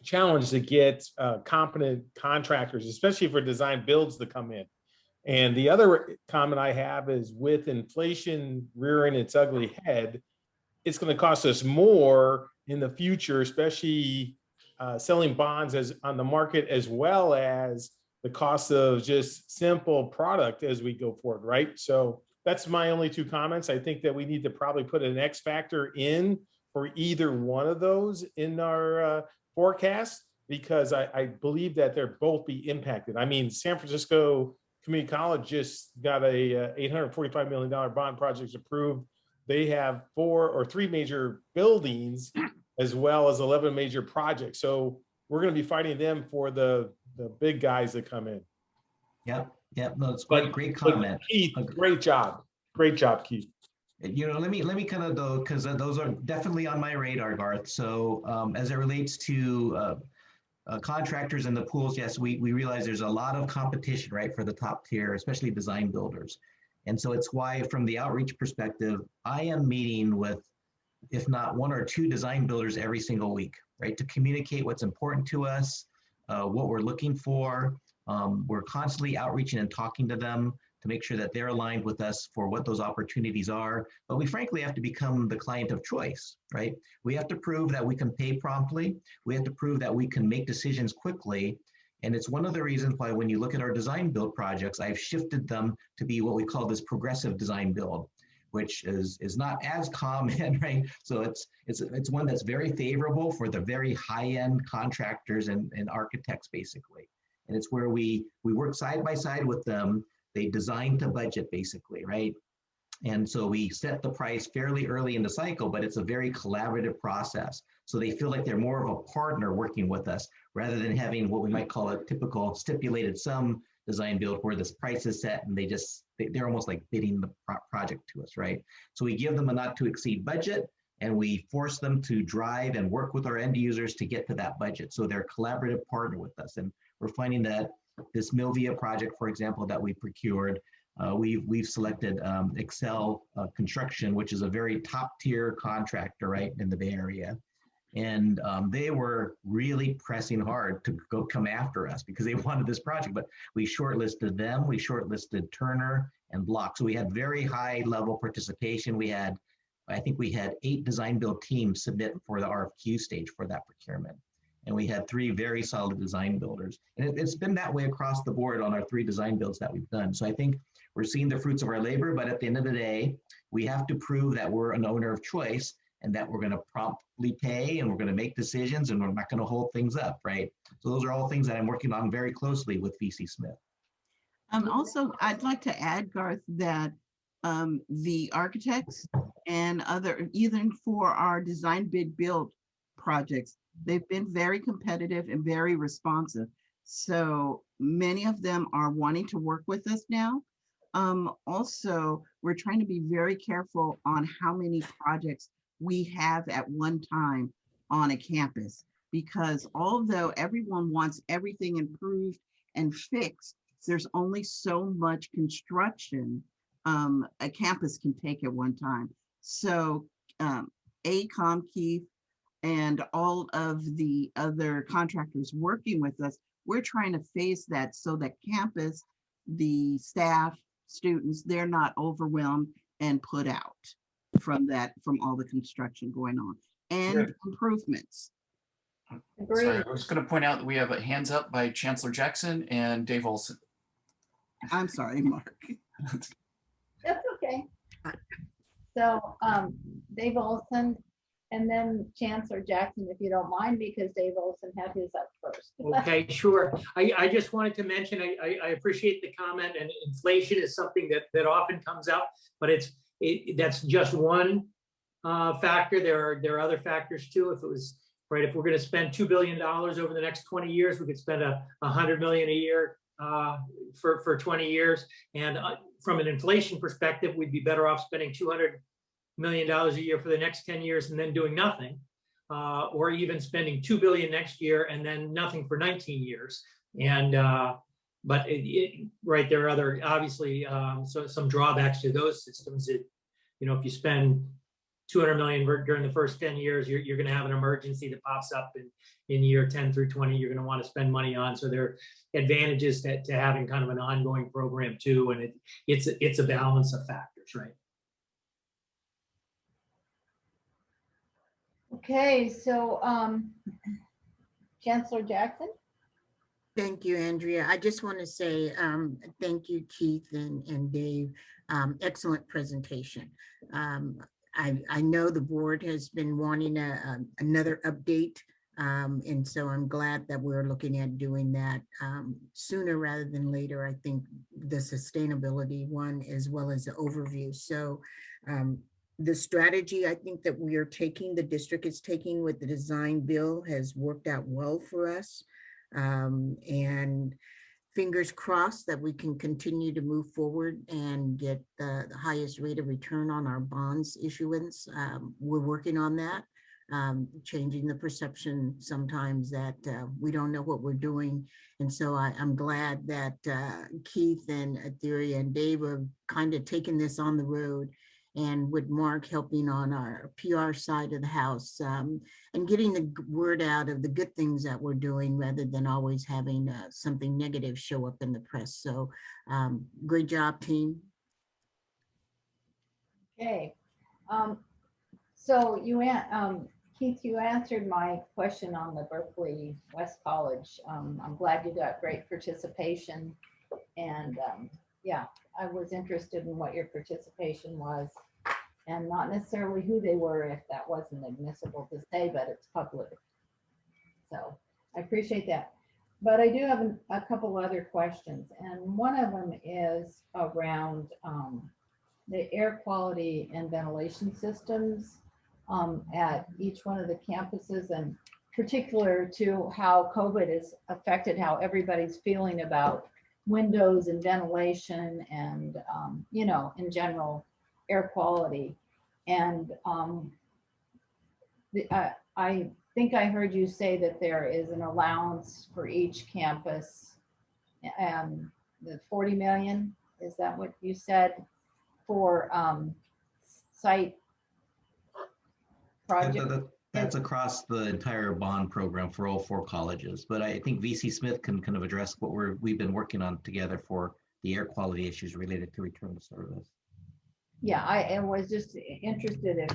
challenge to get competent contractors, especially for design builds to come in. And the other comment I have is with inflation rearing its ugly head, it's going to cost us more in the future, especially selling bonds as on the market, as well as the cost of just simple product as we go forward, right? So that's my only 2 comments. I think that we need to probably put an X factor in for either one of those in our forecast, because I believe that they're both be impacted. I mean, San Francisco Community College just got a $845 million bond project approved. They have 4 or 3 major buildings as well as 11 major projects. So we're going to be fighting them for the big guys that come in. Yep. No, it's great comment. Keith, great job, Keith. You know, let me kind of though, because those are definitely on my radar, Garth. So as it relates to contractors and the pools, yes, we realize there's a lot of competition, right, for the top tier, especially design builders. And so it's why, from the outreach perspective, I am meeting with, if not one or two design builders every single week, right, to communicate what's important to us, what we're looking for. We're constantly outreaching and talking to them to make sure that they're aligned with us for what those opportunities are. But we frankly have to become the client of choice, right? We have to prove that we can pay promptly. We have to prove that we can make decisions quickly. And it's one of the reasons why when you look at our design build projects, I've shifted them to be what we call this progressive design build, which is not as common, right? So it's one that's very favorable for the very high-end contractors and architects, basically. And it's where we work side by side with them. They design to budget, basically, right? And so we set the price fairly early in the cycle, but it's a very collaborative process. So they feel like they're more of a partner working with us rather than having what we might call a typical stipulated sum design build where this price is set and they're almost like bidding the project to us, right? So we give them a not to exceed budget and we force them to drive and work with our end users to get to that budget. So they're a collaborative partner with us. And we're finding that this Milvia project, for example, that we procured, we've selected Excel Construction, which is a very top tier contractor, right, in the Bay Area. And they were really pressing hard to come after us because they wanted this project, but we shortlisted them, we shortlisted Turner and Block. So we had very high level participation. I think we had 8 design build teams submit for the RFQ stage for that procurement. And we had 3 very solid design builders. And it's been that way across the board on our 3 design builds that we've done. So I think we're seeing the fruits of our labor, but at the end of the day, we have to prove that we're an owner of choice and that we're going to promptly pay and we're going to make decisions and we're not going to hold things up, right? So those are all things that I'm working on very closely with VC Smith. Also, I'd like to add, Garth, that the architects and even for our design bid build projects, they've been very competitive and very responsive. So many of them are wanting to work with us now. Also, we're trying to be very careful on how many projects we have at one time on a campus, because although everyone wants everything improved and fixed, there's only so much construction a campus can take at one time. So ACOM, Keith, and all of the other contractors working with us, we're trying to phase that so that campus, the staff, students, they're not overwhelmed and put out from all the construction going on and improvements. Sorry, I was going to point out that we have a hands up by Chancellor Jackson and Dave Olson. I'm sorry, Mark. That's okay. So Dave Olson and then Chancellor Jackson, if you don't mind, because Dave Olson had his up first. Okay, sure. I just wanted to mention, I appreciate the comment, and inflation is something that often comes up, but that's just one factor. There are other factors too. If we're going to spend $2 billion over the next 20 years, we could spend $100 million a year for 20 years. And from an inflation perspective, we'd be better off spending $200 million a year for the next 10 years and then doing nothing, or even spending $2 billion next year and then nothing for 19 years. And but right, there are other, obviously, so some drawbacks to those systems. If you spend $200 million during the first 10 years, you're going to have an emergency that pops up in year 10 through 20. You're going to want to spend money on. So there are advantages to having kind of an ongoing program too, and it's a balance of factors, right? Okay, so Chancellor Jackson. Thank you, Andrea. I just want to say thank you, Keith and Dave. Excellent presentation. I know the board has been wanting another update, and so I'm glad that we're looking at doing that sooner rather than later. I think the sustainability one as well as the overview. So the strategy I think that the district is taking with the design bill has worked out well for us. And fingers crossed that we can continue to move forward and get the highest rate of return on our bonds issuance. We're working on that. changing the perception sometimes that we don't know what we're doing. And so I'm glad that Keith and Etheria and Dave have kind of taken this on the road, and with Mark helping on our PR side of the house, and getting the word out of the good things that we're doing rather than always having something negative show up in the press. So great job, team. Okay. So Keith, you answered my question on the Berkeley West College. I'm glad you got great participation, and yeah, I was interested in what your participation was, and not necessarily who they were if that wasn't admissible to say, but it's public. So I appreciate that. But I do have a couple other questions, and one of them is around the air quality and ventilation systems at each one of the campuses, and particular to how COVID has affected how everybody's feeling about windows and ventilation and, you know, in general, air quality. And I think I heard you say that there is an allowance for each campus, the 40 million, is that what you said, for site project? That's across the entire bond program for all 4 colleges. But I think VC Smith can kind of address what we've been working on together for the air quality issues related to return to service. Yeah, I was just interested in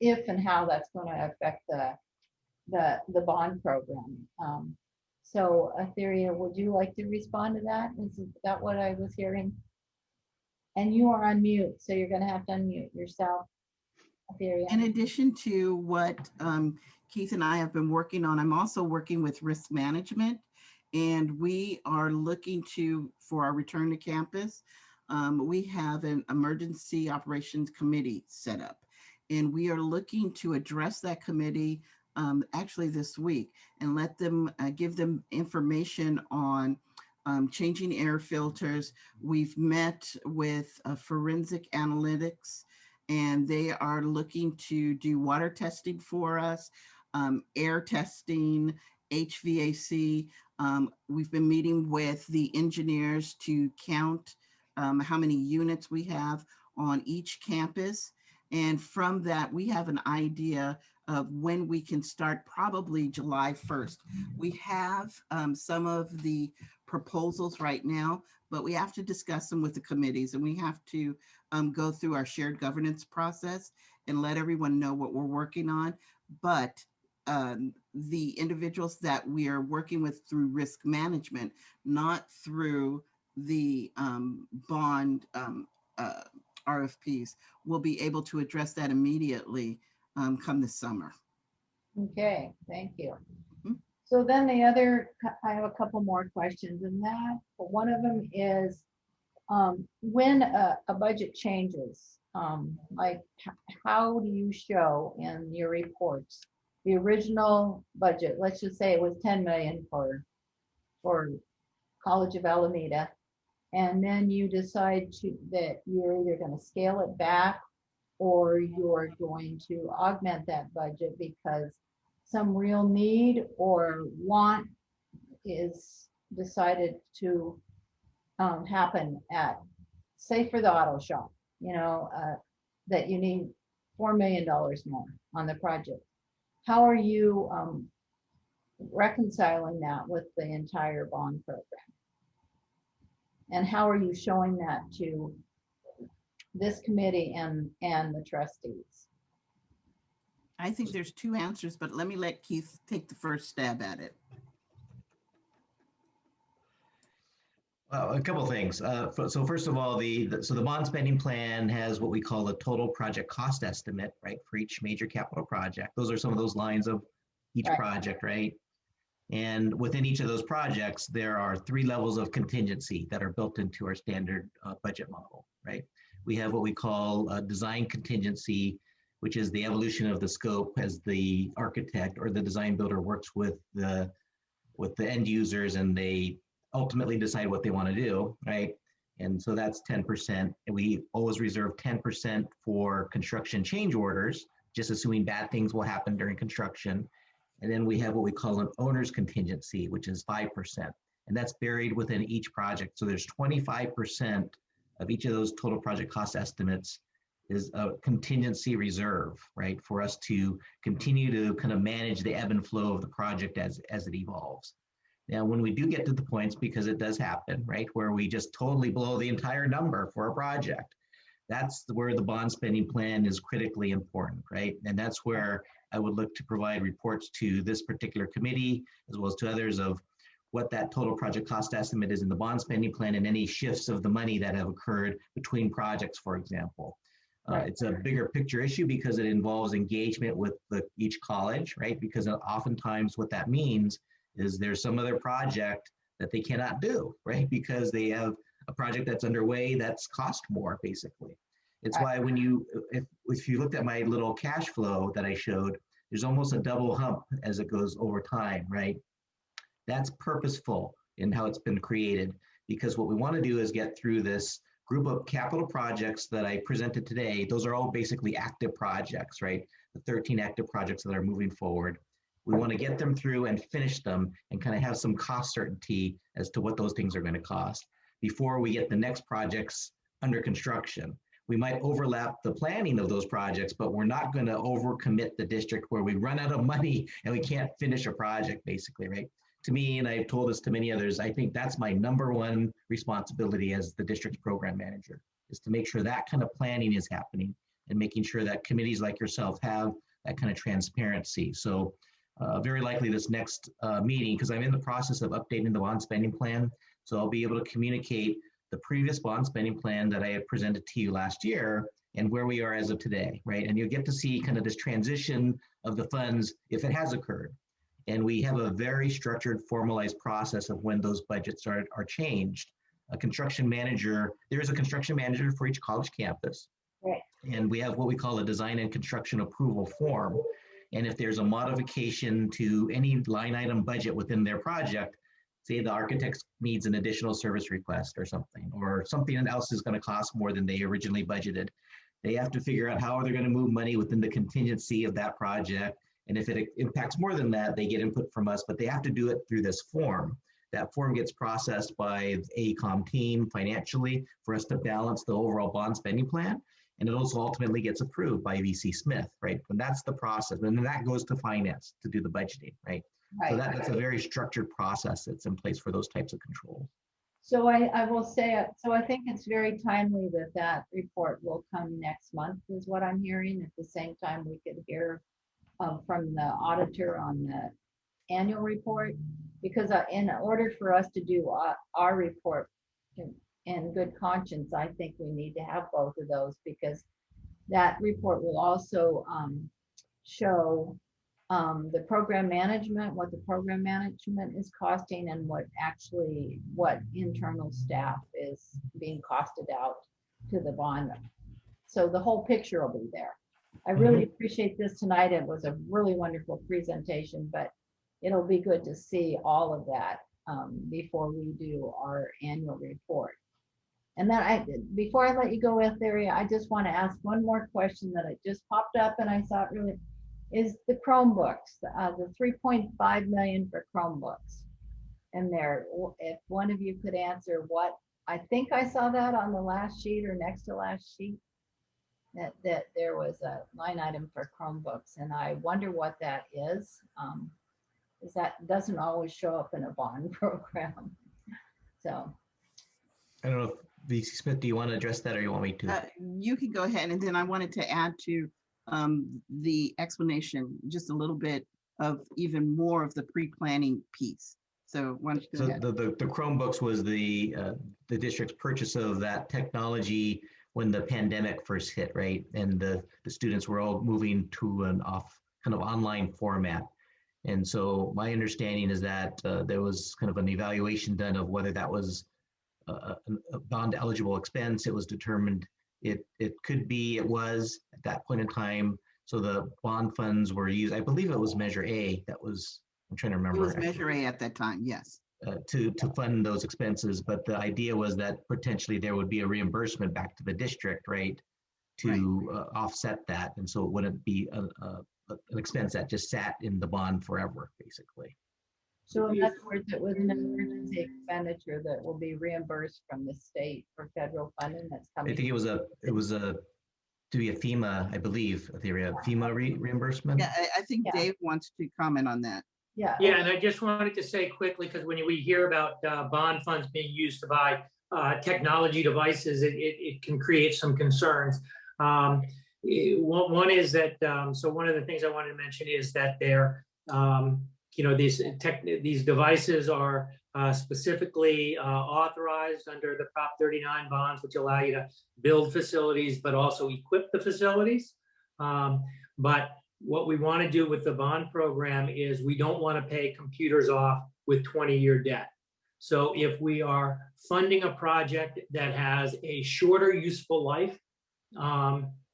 if and how that's going to affect the bond program. So Etheria, would you like to respond to that? Is that what I was hearing? And you are on mute, so you're going to have to unmute yourself, Etheria. In addition to what Keith and I have been working on, I'm also working with risk management, and we are looking for our return to campus. We have an emergency operations committee set up, and we are looking to address that committee actually this week, and let them give them information on changing air filters. We've met with forensic analytics, and they are looking to do water testing for us, air testing, HVAC. We've been meeting with the engineers to count how many units we have on each campus. And from that, we have an idea of when we can start, probably July 1st. We have some of the proposals right now, but we have to discuss them with the committees, and we have to go through our shared governance process and let everyone know what we're working on. But the individuals that we are working with through risk management, not through the bond RFPs, will be able to address that immediately come this summer. Okay, thank you. Mhm. So then I have a couple more questions, and that one of them is when a budget changes, like how do you show in your reports the original budget? Let's just say it was 10 million for College of Alameda, and then you decide that you're either going to scale it back or you're going to augment that budget because some real need or want is decided to happen at, say for the auto shop, you know, that you need $4 million more on the project. How are you reconciling that with the entire bond program? And how are you showing that to this committee and the trustees? I think there's 2 answers, but let me let Keith take the first stab at it. Well, a couple of things. So first of all, the bond spending plan has what we call a total project cost estimate, right, for each major capital project. Those are some of those lines of each Right. project, right? And within each of those projects, there are 3 levels of contingency that are built into our standard budget model, right? We have what we call a design contingency, which is the evolution of the scope as the architect or the design builder works with the end users, and they ultimately decide what they want to do, right? And so that's 10%. And we always reserve 10% for construction change orders. just assuming bad things will happen during construction. And then we have what we call an owner's contingency, which is 5%. And that's buried within each project. So there's 25% of each of those total project cost estimates is a contingency reserve, right? For us to continue to kind of manage the ebb and flow of the project as it evolves. Now, when we do get to the points, because it does happen, right, where we just totally blow the entire number for a project, that's where the bond spending plan is critically important, right? And that's where I would look to provide reports to this particular committee, as well as to others, of what that total project cost estimate is in the bond spending plan and any shifts of the money that have occurred between projects, for example. It's a bigger picture issue because it involves engagement with each college, right? Because oftentimes what that means is there's some other project that they cannot do, right? Because they have a project that's underway that's cost more, basically. It's why when if you looked at my little cash flow that I showed, there's almost a double hump as it goes over time, right? That's purposeful in how it's been created, because what we want to do is get through this group of capital projects that I presented today. Those are all basically active projects, right? The 13 active projects that are moving forward. We want to get them through and finish them and kind of have some cost certainty as to what those things are going to cost before we get the next projects under construction. We might overlap the planning of those projects, but we're not going to overcommit the district where we run out of money and we can't finish a project, basically, right? To me, and I've told this to many others, I think that's my number one responsibility as the district's program manager, is to make sure that kind of planning is happening and making sure that committees like yourself have that kind of transparency. So very likely this next meeting, because I'm in the process of updating the bond spending plan, so I'll be able to communicate the previous bond spending plan that I had presented to you last year and where we are as of today, right? And you'll get to see kind of this transition of the funds if it has occurred. And we have a very structured, formalized process of when those budgets are changed. A construction manager, there is a construction manager for each college campus. Right. And we have what we call a design and construction approval form. And if there's a modification to any line item budget within their project, say the architect needs an additional service request or something else is going to cost more than they originally budgeted, they have to figure out how they're going to move money within the contingency of that project. And if it impacts more than that, they get input from us, but they have to do it through this form. That form gets processed by the AECOM team financially for us to balance the overall bond spending plan. And it also ultimately gets approved by VC Smith, right? And that's the process. And then that goes to finance to do the budgeting, right? So that's a very structured process that's in place for those types of controls. So I will say, so I think it's very timely that that report will come next month is what I'm hearing. At the same time, we could hear from the auditor on the annual report, because in order for us to do our report in good conscience, I think we need to have both of those, because that report will also show the program management, what the program management is costing, and what internal staff is being costed out to the bond. So the whole picture will be there. I really appreciate this tonight. It was a really wonderful presentation, but it'll be good to see all of that before we do our annual report. And then before I let you go, Etheria, I just want to ask one more question that it just popped up and I thought really is the Chromebooks, the 3.5 million for Chromebooks. And there, if one of you could answer what, I think I saw that on the last sheet or next to last sheet, that there was a line item for Chromebooks, and I wonder what that is. Is that doesn't always show up in a bond program. So I don't know if VC Smith, do you want to address that or you want me to? You can go ahead, and then I wanted to add to the explanation just a little bit of even more of the pre-planning piece. So why don't you go ahead? The Chromebooks was the district's purchase of that technology when the pandemic first hit, right? And the students were all moving to an kind of online format. And so my understanding is that there was kind of an evaluation done of whether that was a bond eligible expense. It was determined it could be, it was at that point in time. So the bond funds were used, I believe it was Measure A that was, I'm trying to remember. It was Measure A at that time, yes. To fund those expenses. But the idea was that potentially there would be a reimbursement back to the district, right? to offset that. And so it wouldn't be an expense that just sat in the bond forever, basically. So in other words, it was an emergency expenditure that will be reimbursed from the state for federal funding that's I coming. think it was to be a FEMA, I believe, a theory of FEMA reimbursement. Yeah, I think Yeah. Dave wants to comment on that. Yeah. Yeah, and I just wanted to say quickly, because when we hear about bond funds being used to buy technology devices, it can create some concerns. One is that, so one of the things I wanted to mention is that these devices are specifically authorized under the Prop 39 bonds, which allow you to build facilities, but also equip the facilities. But what we want to do with the bond program is we don't want to pay computers off with 20-year debt. So if we are funding a project that has a shorter useful life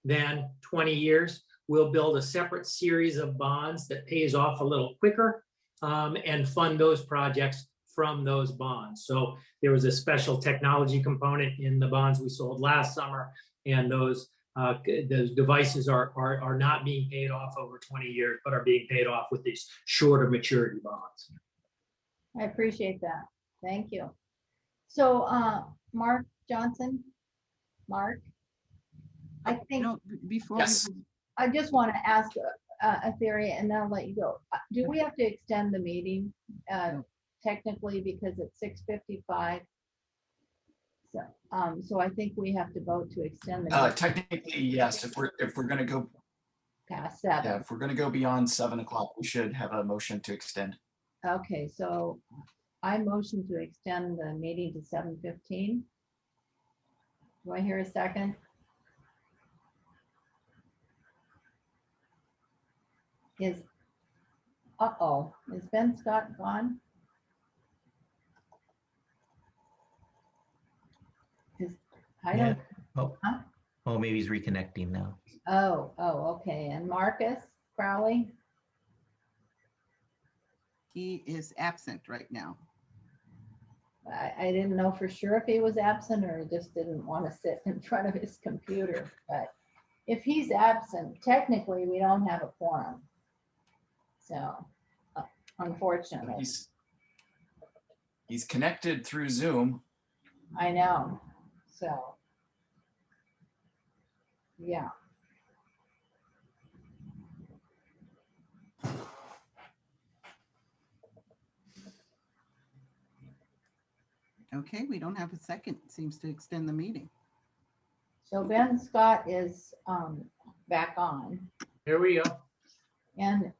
than 20 years, we'll build a separate series of bonds that pays off a little quicker and fund those projects from those bonds. So there was a special technology component in the bonds we sold last summer, and those devices are not being paid off over 20 years, but are being paid off with these shorter maturity bonds. I appreciate that. Thank you. So, Mark Johnson, Mark, I think Before Yes. I just want to ask a theory, and then I'll let you go. Do we have to extend the meeting technically because it's 6:55? So I think we have to vote to extend the meeting Technically, yes, if we're gonna go, past 7. yeah, if we're gonna go beyond 7 o'clock, we should have a motion to extend. Okay, so I motion to extend the meeting to 7:15. Do I hear a second? Is Ben Scott gone? I don't, Oh, maybe he's reconnecting now. okay. And Marcus Crowley? he is absent right now. I didn't know for sure if he was absent or he just didn't want to sit in front of his computer. But if he's absent, technically we don't have a quorum. So unfortunately, He's connected through Zoom. I know. So yeah. Okay, we don't have a second. Seems to extend the meeting. So Ben Scott is back on. Here we go. And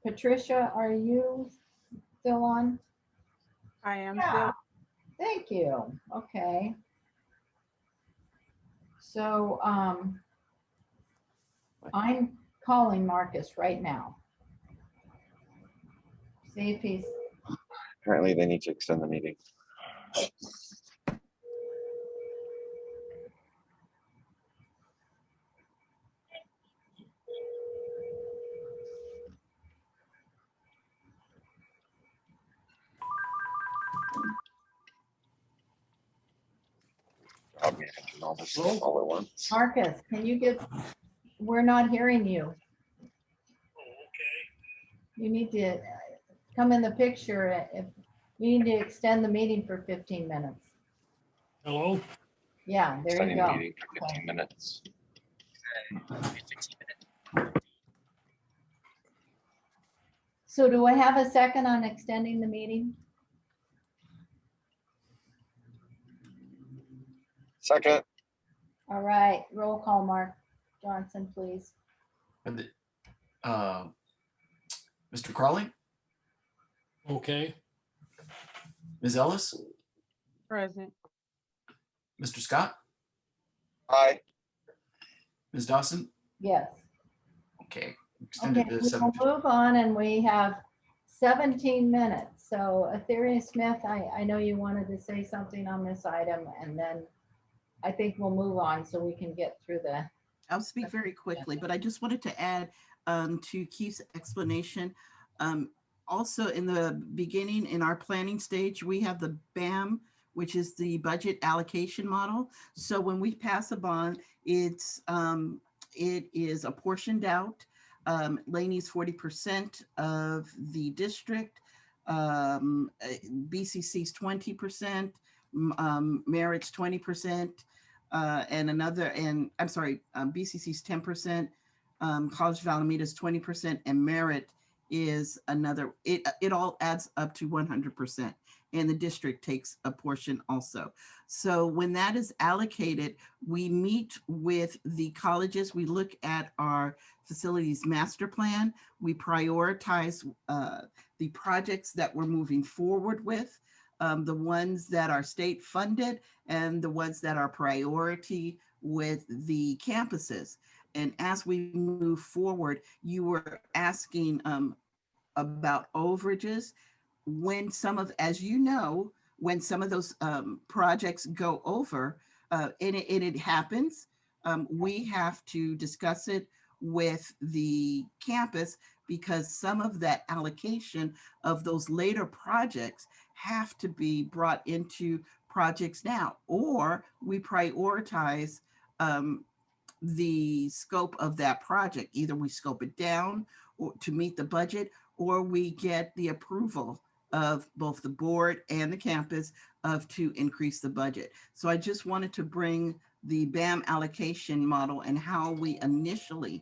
Patricia, are you still on? I am Yeah. still. Thank you. Okay. So I'm calling Marcus right now. See if he's, Apparently they need to extend the meeting. I'll be answering all this all at once. Marcus, can you get, we're not hearing you. Okay. You need to come in the picture. If you need to extend the meeting for 15 minutes. Hello? Yeah, there Extending you the go. meeting for 15 minutes. So do I have a second on extending the meeting? Second, All right, roll call, Mark Johnson, please. Mr. Crawley, Okay. Ms. Ellis, Present. Mr. Scott, aye. Ms. Dawson. Yes. Okay, extended Okay, to we 7. will move on, and we have 17 minutes. So Etheria Smith, I know you wanted to say something on this item, and then I think we'll move on so we can get through the. I'll speak very quickly, but I just wanted to add to Keith's explanation. Also in the beginning, in our planning stage, we have the BAM which is the budget allocation model. So when we pass a bond, it is apportioned out. Laney's 40% of the district, BCC's 20%, Merritt's 20%, BCC's 10%, College of Alameda's 20%, and Merritt is another, it all adds up to 100%. And the district takes a portion also. So when that is allocated, we meet with the colleges, we look at our facilities master plan, we prioritize the projects that we're moving forward with, the ones that are state funded and the ones that are priority with the campuses. And as we move forward, you were asking about overages. When some of, as you know, when some of those projects go over, and it happens, we have to discuss it with the campus because some of that allocation of those later projects have to be brought into projects now, or we prioritize the scope of that project. Either we scope it down or to meet the budget, or we get the approval of both the board and the campus to increase the budget. So I just wanted to bring the BAM allocation model and how we initially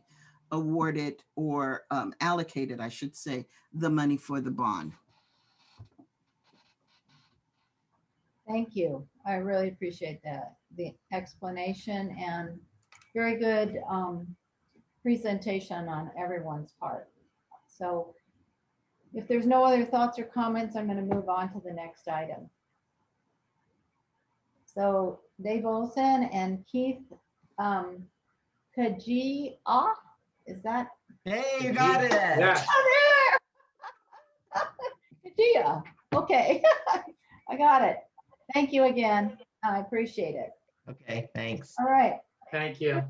awarded or allocated, I should say, the money for the bond. Thank you. I really appreciate that, the explanation, and very good presentation on everyone's part. So if there's no other thoughts or comments, I'm going to move on to the next item. So Dave Olson and Keith Kajia, is that? Hey, you got it. Yeah. Kajia, okay, I got it. Thank you again. I appreciate it. Okay, thanks. All right. Thank you.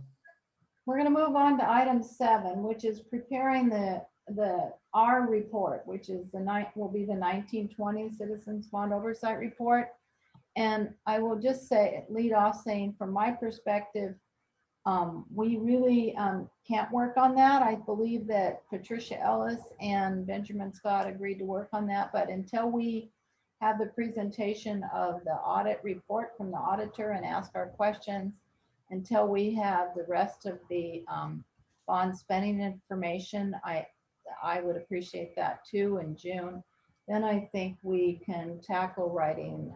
We're going to move on to item 7, which is preparing the R report, which is will be the 1920 Citizens Bond Oversight Report. And I will just say, lead off saying, from my perspective, we really can't work on that. I believe that Patricia Ellis and Benjamin Scott agreed to work on that, but until we have the presentation of the audit report from the auditor and ask our questions, until we have the rest of the bond spending information, I would appreciate that too in June. Then I think we can tackle writing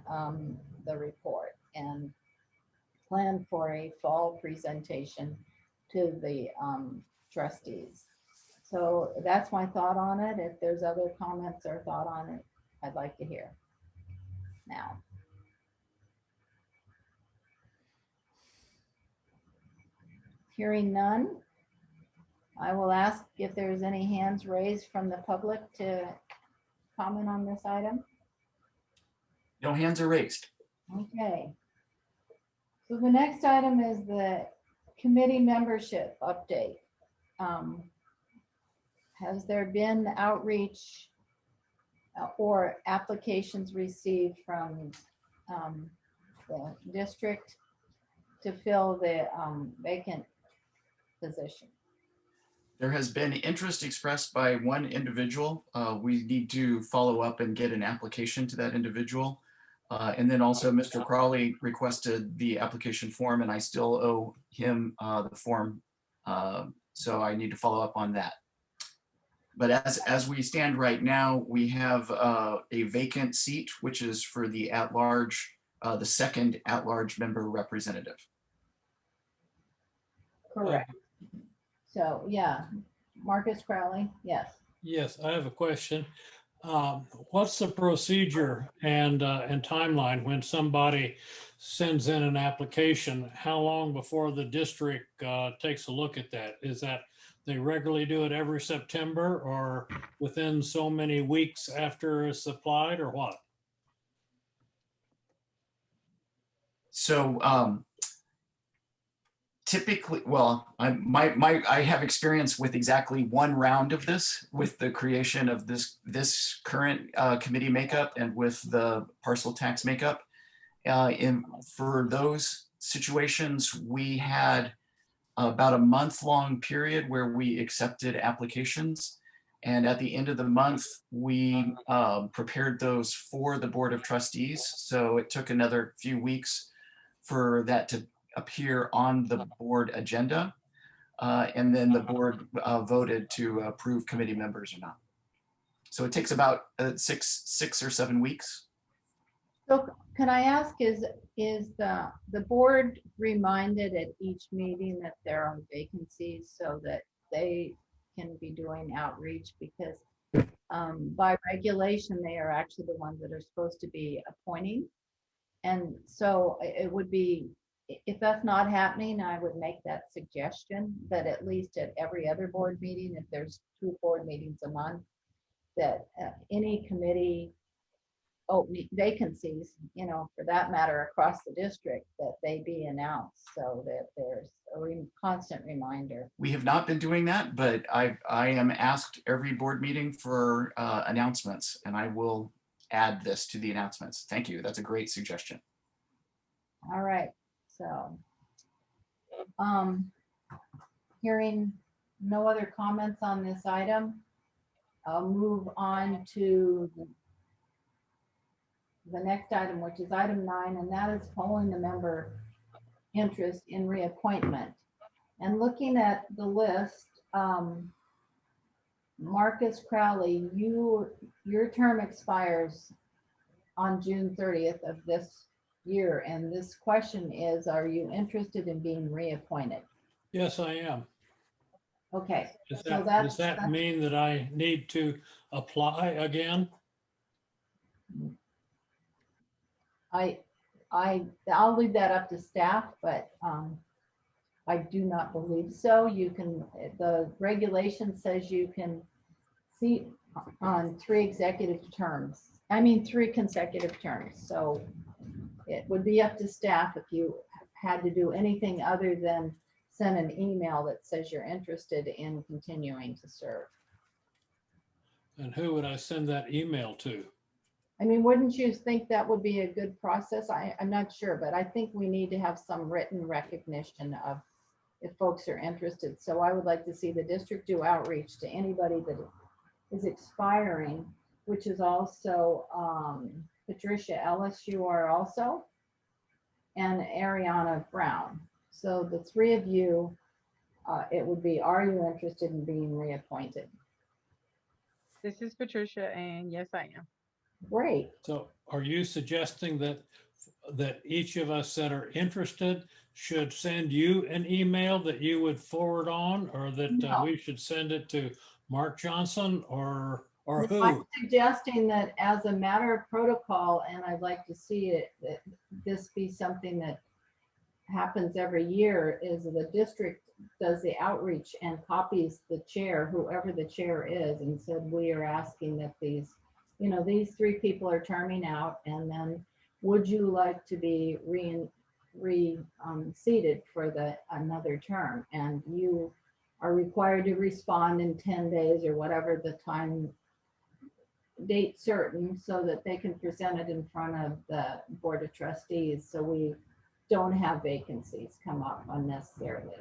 the report and plan for a fall presentation to the trustees. So that's my thought on it. If there's other comments or thought on it, I'd like to hear now. Hearing none, I will ask if there's any hands raised from the public to comment on this item. No hands are raised. Okay. So the next item is the committee membership update. Has there been outreach or applications received from the district to fill the vacant position? There has been interest expressed by one individual. We need to follow up and get an application to that individual. And then also Mr. Crawley requested the application form, and I still owe him the form. So I need to follow up on that. But as we stand right now, we have a vacant seat, which is for the at-large, the second at-large member representative. Correct. So yeah, Marcus Crowley, yes. Yes, I have a question. What's the procedure and timeline when somebody sends in an application? How long before the district takes a look at that? Is that they regularly do it every September or within so many weeks after it's applied, or what? So typically, well, I have experience with exactly one round of this, with the creation of this current committee makeup and with the parcel tax makeup. For those situations, we had about a month-long period where we accepted applications. And at the end of the month, we prepared those for the Board of Trustees. So it took another few weeks for that to appear on the board agenda. And then the board voted to approve committee members or not. So it takes about 6 or 7 weeks. So can I ask, is the board reminded at each meeting that there are vacancies so that they can be doing outreach? Because by regulation, they are actually the ones that are supposed to be appointing. And so it would be, if that's not happening, I would make that suggestion that at least at every other board meeting, if there's 2 board meetings a month, that any committee vacancies, you know, for that matter, across the district, that they be announced so that there's a constant reminder. We have not been doing that, but I am asked every board meeting for announcements, and I will add this to the announcements. Thank you. That's a great suggestion. All right, so hearing no other comments on this item, I'll move on to the next item, which is item 9, and that is polling the member interest in reappointment. And looking at the list, Marcus Crowley, your term expires on June 30th of this year. And this question is, are you interested in being reappointed? Yes, I am. Okay. Does that mean that I need to apply again? I'll leave that up to staff, but I do not believe so. You can, the regulation says you can seat on 3 consecutive terms. So it would be up to staff if you had to do anything other than send an email that says you're interested in continuing to serve. And who would I send that email to? I mean, wouldn't you think that would be a good process? I'm not sure, but I think we need to have some written recognition of if folks are interested. So I would like to see the district do outreach to anybody that is expiring, which is also Patricia Ellis, you are also, and Ariana Brown. So the 3 of you, it would be, are you interested in being reappointed? This is Patricia, and yes, I am. Great. So are you suggesting that each of us that are interested should send you an email that you would forward on, or that No. we should send it to Mark Johnson or who? I'm suggesting that as a matter of protocol, and I'd like to see it, that this be something that happens every year, is the district does the outreach and copies the chair, whoever the chair is, and said, we are asking that these, you know, these 3 people are terming out, and then would you like to be seated for another term? And you are required to respond in 10 days or whatever the time date certain, so that they can present it in front of the Board of Trustees, so we don't have vacancies come up unnecessarily.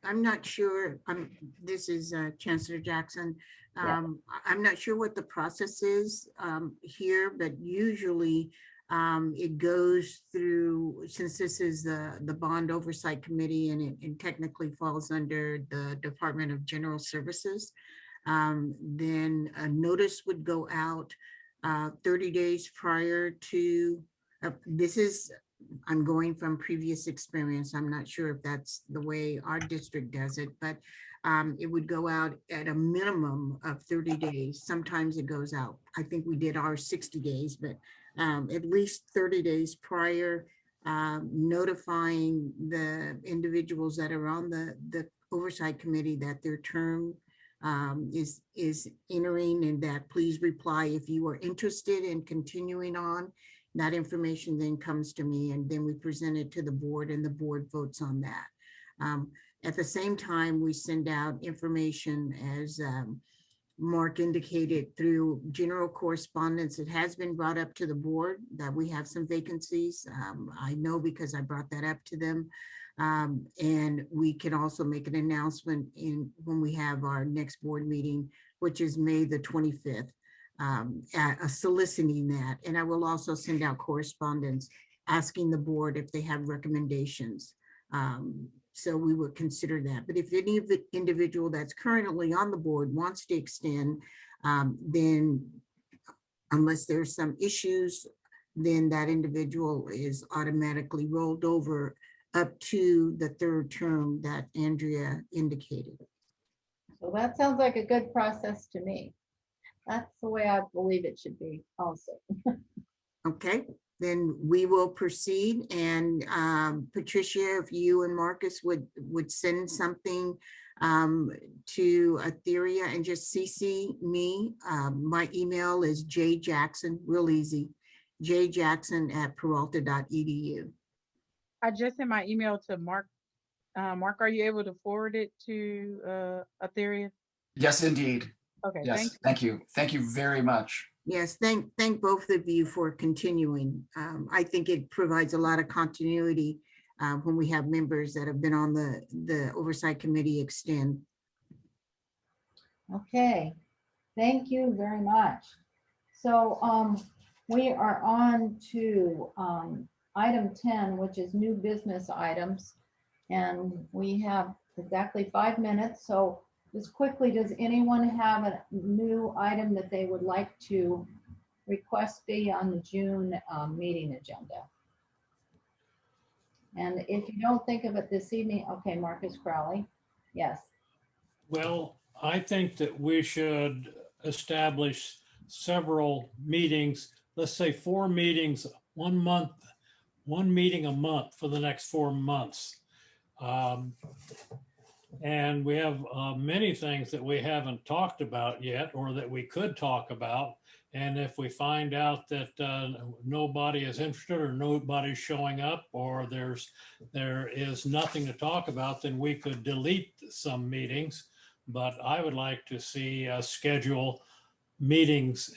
I'm not sure, this is Chancellor Jackson. Yeah. I'm not sure what the process is here, but usually it goes through, since this is the Bond Oversight Committee and it technically falls under the Department of General Services, then a notice would go out 30 days prior to, I'm going from previous experience. I'm not sure if that's the way our district does it, but it would go out at a minimum of 30 days. Sometimes it goes out, I think we did our 60 days, but at least 30 days prior, notifying the individuals that are on the Oversight Committee that their term is entering, and that please reply if you are interested in continuing on. That information then comes to me, and then we present it to the board, and the board votes on that. At the same time, we send out information as Mark indicated through general correspondence, it has been brought up to the board that we have some vacancies. I know because I brought that up to them. And we can also make an announcement when we have our next board meeting, which is May the 25th, soliciting that. And I will also send out correspondence asking the board if they have recommendations. So we would consider that. But if any of the individual that's currently on the board wants to extend, then unless there's some issues, then that individual is automatically rolled over up to the third term that Andrea indicated. So that sounds like a good process to me. That's the way I believe it should be also. Okay, then we will proceed. And Patricia, if you and Marcus would send something to Etheria and just CC me. My email is jjackson, real easy, jjackson@peralta.edu. I just sent my email to Mark. Mark, are you able to forward it to Etheria? Yes, indeed. Okay, Yes, thank you. Thank you very much. Yes, thank both of you for continuing. I think it provides a lot of continuity when we have members that have been on the Oversight Committee extend. Okay, thank you very much. So we are on to item 10, which is new business items. And we have exactly 5 minutes. So just quickly, does anyone have a new item that they would like to request be on the June meeting agenda? And if you don't think of it this evening, okay, Marcus Crowley, yes. Well, I think that we should establish several meetings, let's say 4 meetings, 1 month, 1 meeting a month for the next 4 months. And we have many things that we haven't talked about yet, or that we could talk about. And if we find out that nobody is interested or nobody's showing up, or there is nothing to talk about, then we could delete some meetings. But I would like to see us schedule meetings,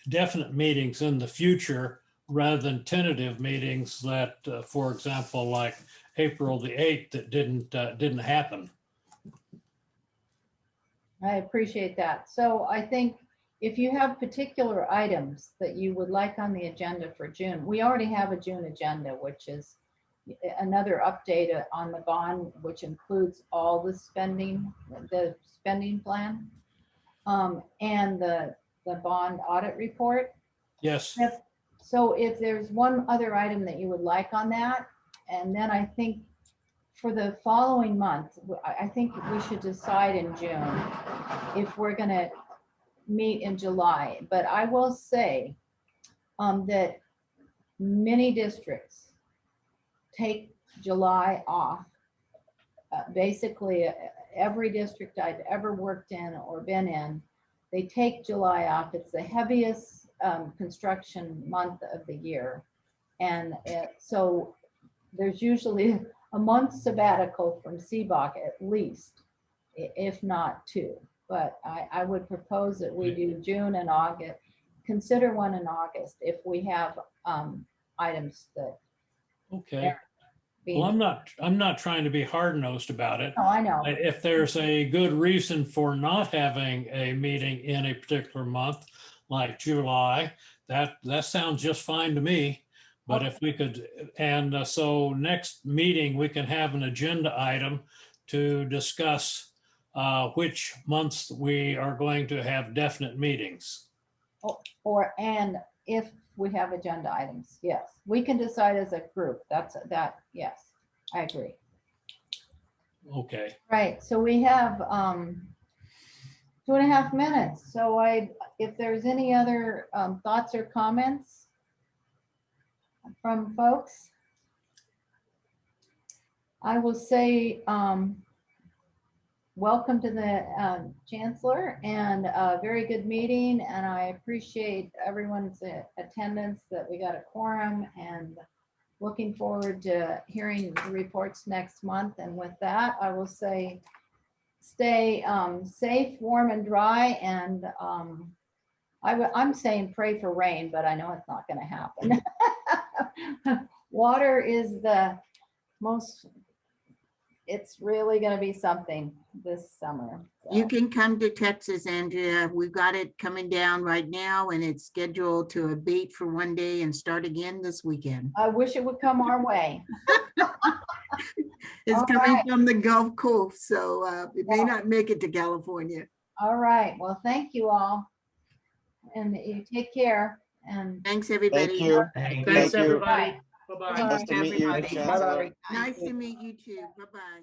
definite meetings in the future, rather than tentative meetings that, for example, like April the 8th, that didn't happen. I appreciate that. So I think if you have particular items that you would like on the agenda for June, we already have a June agenda, which is another update on the bond, which includes all the spending plan, and the bond audit report. Yes. So if there's one other item that you would like on that, and then I think for the following month, I think we should decide in June if we're going to meet in July. But I will say that many districts take July off. Basically, every district I've ever worked in or been in, they take July off. It's the heaviest construction month of the year. And so there's usually a month sabbatical from CBOC at least, if not 2. But I would propose that we do June and August, consider one in August if we have items that. Okay. Well, I'm not trying to be hard-nosed about it. Oh, I know. If there's a good reason for not having a meeting in a particular month, like July, that sounds just fine to me. But if we could, and so next meeting, we can have an agenda item to discuss which months we are going to have definite meetings. And if we have agenda items, yes, we can decide as a group. Yes, I agree. Okay. Right, so we have 2.5 minutes. So if there's any other thoughts or comments from folks, I will say welcome to the Chancellor, and a very good meeting, and I appreciate everyone's attendance, that we got a quorum, and looking forward to hearing the reports next month. And with that, I will say stay safe, warm and dry, and I'm saying pray for rain, but I know it's not gonna happen. Water is the most, it's really gonna be something this summer. You so. can come to Texas, Andrea. We've got it coming down right now and it's scheduled to abate for one day and start again this weekend. I wish it would come our way. It's All coming right. from the Gulf Coast, so it may Yeah. not make it to California. All right, well, thank you all. And you take care and. Thanks, everybody. Thank you. Thank Thanks, you. everybody. Bye-bye. Bye. Nice to meet you, Everybody. Chancellor. Nice to meet you too. Bye-bye.